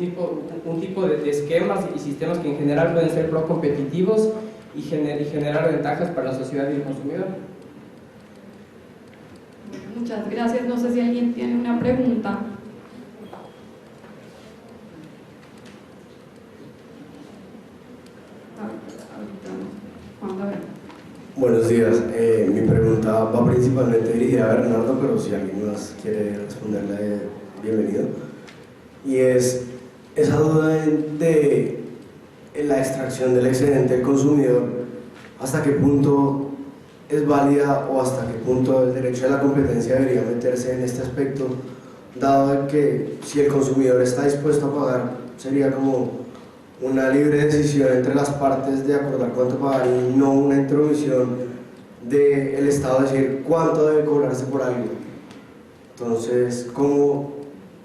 un tipo de esquemas y sistemas que en general pueden ser pro-competitivos y generar ventajas para la sociedad y el consumidor. Muchas gracias. No sé si alguien tiene una pregunta. Buenos días. Mi pregunta va principalmente dirigida a Bernardo, pero si alguien más quiere responderle, bienvenido. Y es esa duda de la extracción del excedente del consumidor, ¿hasta qué punto es válida o hasta qué punto el derecho a la competencia debería meterse en este aspecto, dado que si el consumidor está dispuesto a pagar, sería como una libre decisión entre las partes de acordar cuánto pagar y no una intromisión del Estado decir cuánto debe cobrarse por algo? Entonces,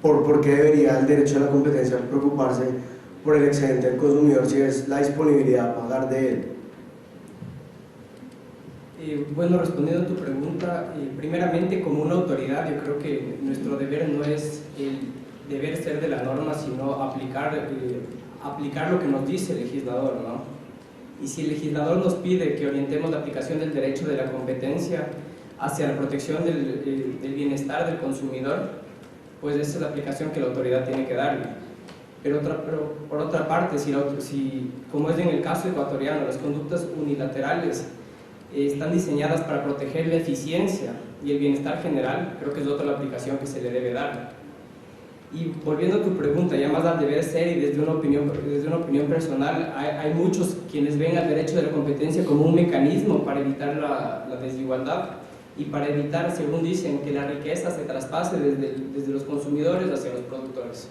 ¿por qué debería el derecho a la competencia preocuparse por el excedente del consumidor si es la disponibilidad a pagar de él? Bueno, respondiendo a tu pregunta, primeramente como una autoridad yo creo que nuestro deber no es el deber ser de la norma, sino aplicar lo que nos dice el legislador, ¿no? Y si el legislador nos pide que orientemos la aplicación del derecho de la competencia hacia la protección del bienestar del consumidor, pues esa es la aplicación que la autoridad tiene que darle. Pero por otra parte, si como es en el caso ecuatoriano, las conductas unilaterales están diseñadas para proteger la eficiencia y el bienestar general, creo que es otra la aplicación que se le debe dar. Y volviendo a tu pregunta, ya más al deber ser y desde una opinión personal, hay muchos quienes ven al derecho de la competencia como un mecanismo para evitar la desigualdad y para evitar, según dicen, que la riqueza se traspase desde los consumidores hacia los productores.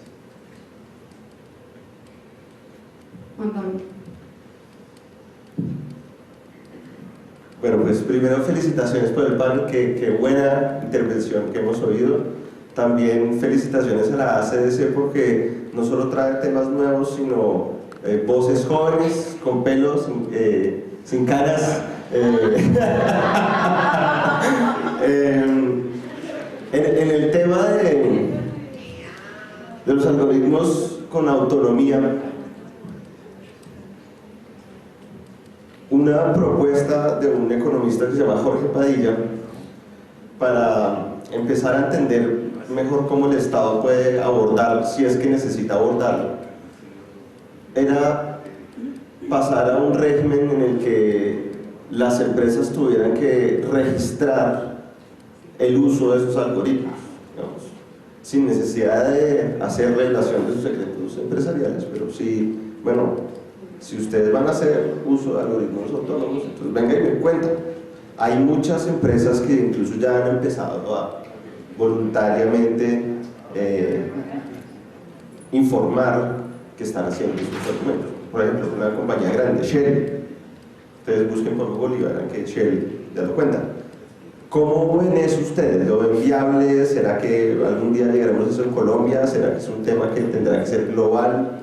Bueno, pues primero felicitaciones por el panel, qué buena intervención que hemos oído. También felicitaciones a la ACDC porque no solo trae temas nuevos, sino voces jóvenes, con pelos, sin caras. En el tema de los algoritmos con autonomía, una propuesta de un economista que se llama Jorge Padilla para empezar a entender mejor cómo el Estado puede abordar, si es que necesita abordarlo, era pasar a un régimen en el que las empresas tuvieran que registrar el uso de esos algoritmos, digamos, sin necesidad de hacer revelación de sus secretos empresariales, pero sí, bueno, si ustedes van a hacer uso de algoritmos autónomos, entonces vengan y me cuentan. Hay muchas empresas que incluso ya han empezado a voluntariamente informar que están haciendo sus documentos. Por ejemplo, una compañía grande, Shell. Ustedes busquen por Google y verán que Shell ya lo cuenta. ¿Cómo ven eso ustedes? ¿Lo ven viable? ¿Será que algún día llegaremos a eso en Colombia? ¿Será que es un tema que tendrá que ser global?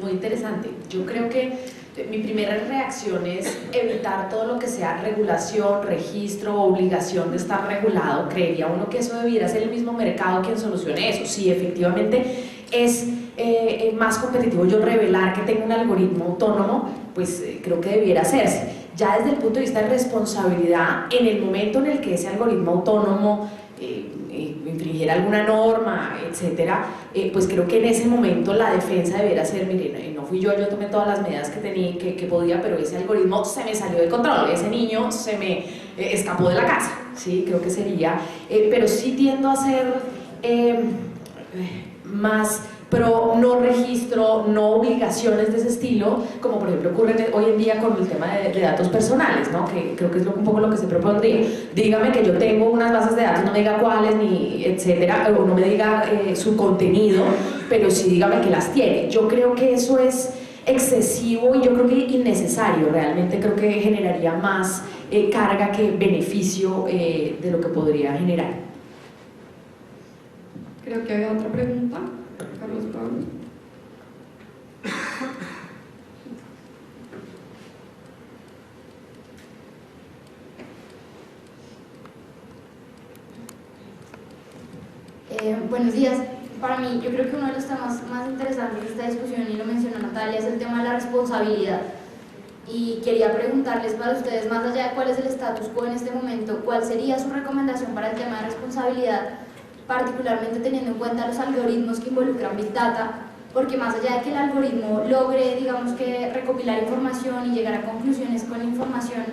Muy interesante. Yo creo que mi primera reacción es evitar todo lo que sea regulación, registro, obligación de estar regulado. Creería uno que eso debiera ser el mismo mercado quien solucione eso. Si efectivamente es más competitivo yo revelar que tengo un algoritmo autónomo, pues creo que debiera hacerse. Ya desde el punto de vista de responsabilidad, en el momento en el que ese algoritmo autónomo infringiera alguna norma, etcétera, pues creo que en ese momento la defensa debiera ser, miren, no fui yo tomé todas las medidas que tenía, que podía, pero ese algoritmo se me salió de control, ese niño se me escapó de la casa, ¿sí? Creo que sería, pero sí tiendo a ser más pro no registro, no obligaciones de ese estilo, como por ejemplo ocurre hoy en día con el tema de datos personales, ¿no? Que creo que es un poco lo que se propondría. Dígame que yo tengo unas bases de datos, no me diga cuáles, ni etcétera, o no me diga su contenido, pero sí dígame que las tiene. Yo creo que eso es excesivo y yo creo que innecesario. Realmente creo que generaría más carga que beneficio de lo que podría generar. Creo que había otra pregunta. Carlos Pablo. Buenos días. Para mí, yo creo que uno de los temas más interesantes de esta discusión, y lo mencionó Natalia, es el tema de la responsabilidad. Y quería preguntarles para ustedes, más allá de cuál es el status quo en este momento, ¿cuál sería su recomendación para el tema de responsabilidad particularmente teniendo en cuenta los algoritmos que involucran Big Data, porque más allá de que el algoritmo logre, digamos que recopilar información y llegar a conclusiones con información,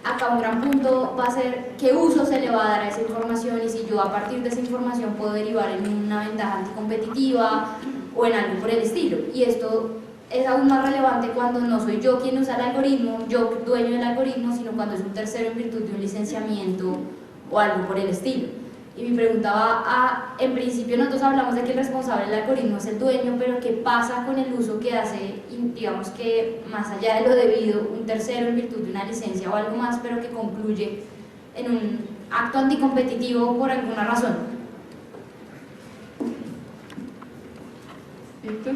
acá un gran punto va a ser qué uso se le va a dar a esa información y si yo a partir de esa información puedo derivar en una ventaja anticompetitiva o en algo por el estilo. Y esto es aún más relevante cuando no soy yo quien usa el algoritmo, yo dueño del algoritmo, sino cuando es un tercero en virtud de un licenciamiento o algo por el estilo. Y mi pregunta va a, en principio nosotros hablamos de que el responsable del algoritmo es el dueño, pero ¿qué pasa con el uso que hace, digamos que más allá de lo debido, un tercero en virtud de una licencia o algo más, pero que concluye en un acto anticompetitivo por alguna razón? Víctor.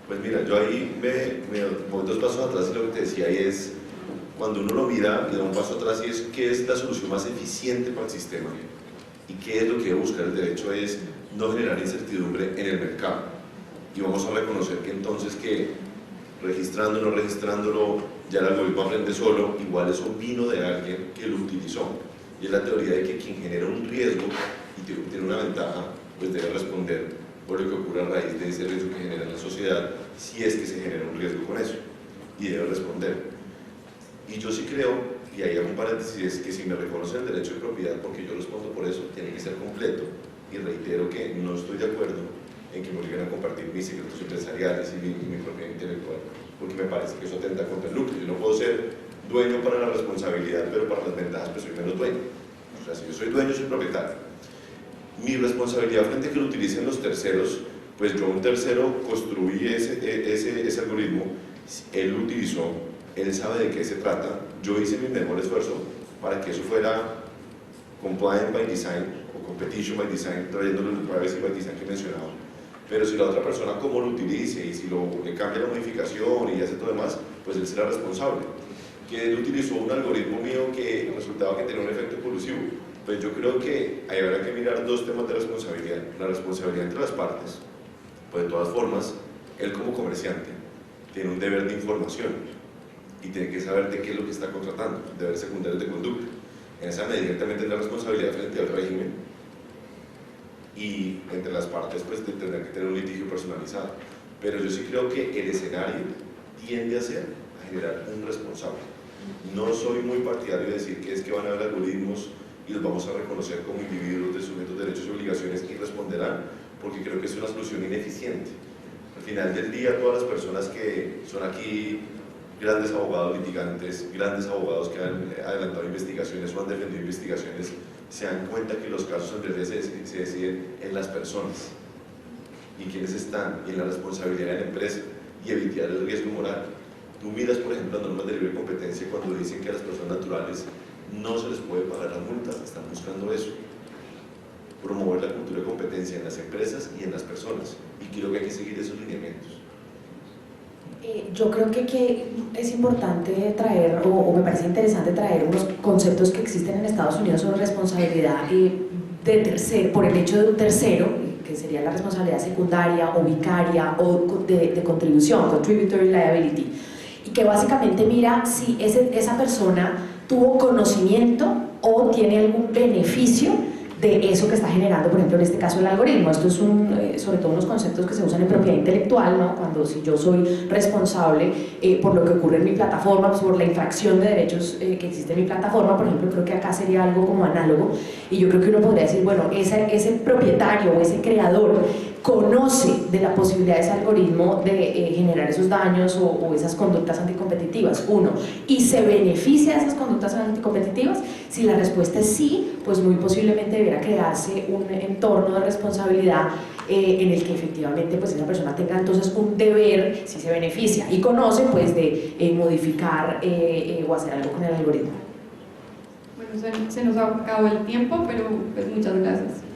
Pues mira, yo ahí me voy 2 pasos atrás y lo que te decía ahí es, cuando uno lo mira y da un paso atrás y es qué es la solución más eficiente para el sistema y qué es lo que debe buscar el derecho es no generar incertidumbre en el mercado. Y vamos a reconocer que entonces que registrándolo o no registrándolo ya el algoritmo aprende solo, igual eso vino de alguien que lo utilizó. Y es la teoría de que quien genera un riesgo y tiene una ventaja, pues debe responder por lo que ocurre a raíz de ese riesgo que genera en la sociedad, si es que se genera un riesgo con eso, y debe responder. Y yo sí creo, y ahí hago un paréntesis, es que si me reconocen el derecho de propiedad, porque yo respondo por eso, tiene que ser completo. Y reitero que no estoy de acuerdo en que me obliguen a compartir mis secretos empresariales y mi propiedad intelectual, porque me parece que eso atenta contra el lucro. Yo no puedo ser dueño para la responsabilidad, pero para las ventajas pues soy menos dueño. O sea, si yo soy dueño, soy propietario. Mi responsabilidad frente a que lo utilicen los terceros, pues yo un tercero construí ese algoritmo, él lo utilizó, él sabe de qué se trata, yo hice mi mejor esfuerzo para que eso fuera compliant by design o competition by design, trayéndole el privacy by design que mencionaba. Pero si la otra persona cómo lo utilice y si le cambia la modificación y hace todo demás, pues él será responsable. Que él utilizó un algoritmo mío que resultaba que tenía un efecto colusivo, pues yo creo que ahí habrá que mirar 2 temas de responsabilidad. La responsabilidad entre las partes, pues de todas formas, él como comerciante tiene un deber de información y tiene que saber de qué es lo que está contratando, deber secundario de conducta. En esa medida también tendrá responsabilidad frente al régimen y entre las partes pues tendrá que tener un litigio personalizado. Pero yo sí creo que el escenario tiende a generar un responsable. No soy muy partidario de decir que es que van a haber algoritmos y los vamos a reconocer como individuos de sujetos de derechos y obligaciones y responderán, porque creo que es una solución ineficiente. Al final del día, todas las personas que son aquí grandes abogados litigantes, grandes abogados que han adelantado investigaciones o han defendido investigaciones, se dan cuenta que los casos en realidad se deciden en las personas y quiénes están, y en la responsabilidad de la empresa y evitar el riesgo moral. Tú miras, por ejemplo, las normas de libre competencia cuando dicen que a las personas naturales no se les puede pagar las multas, están buscando eso, promover la cultura de competencia en las empresas y en las personas, y creo que hay que seguir esos lineamientos. Yo creo que es importante traer, o me parece interesante traer unos conceptos que existen en Estados Unidos sobre responsabilidad de tercero, por el hecho de un tercero, que sería la responsabilidad secundaria o vicaria o de contribución, contributory liability, y que básicamente mira si esa persona tuvo conocimiento o tiene algún beneficio de eso que está generando, por ejemplo, en este caso el algoritmo. Esto es sobre todo unos conceptos que se usan en propiedad intelectual, ¿no? Cuando si yo soy responsable por lo que ocurre en mi plataforma, pues, por la infracción de derechos que existe en mi plataforma, por ejemplo, creo que acá sería algo como análogo, y yo creo que uno podría decir, bueno, ese propietario o ese creador conoce de la posibilidad de ese algoritmo de generar esos daños o esas conductas anticompetitivas, uno, y se beneficia de esas conductas anticompetitivas. Si la respuesta es sí, pues muy posiblemente deberá crearse un entorno de responsabilidad en el que efectivamente pues esa persona tenga entonces un deber, si se beneficia y conoce, pues de modificar o hacer algo con el algoritmo. Bueno, se nos acabó el tiempo, pero pues muchas gracias.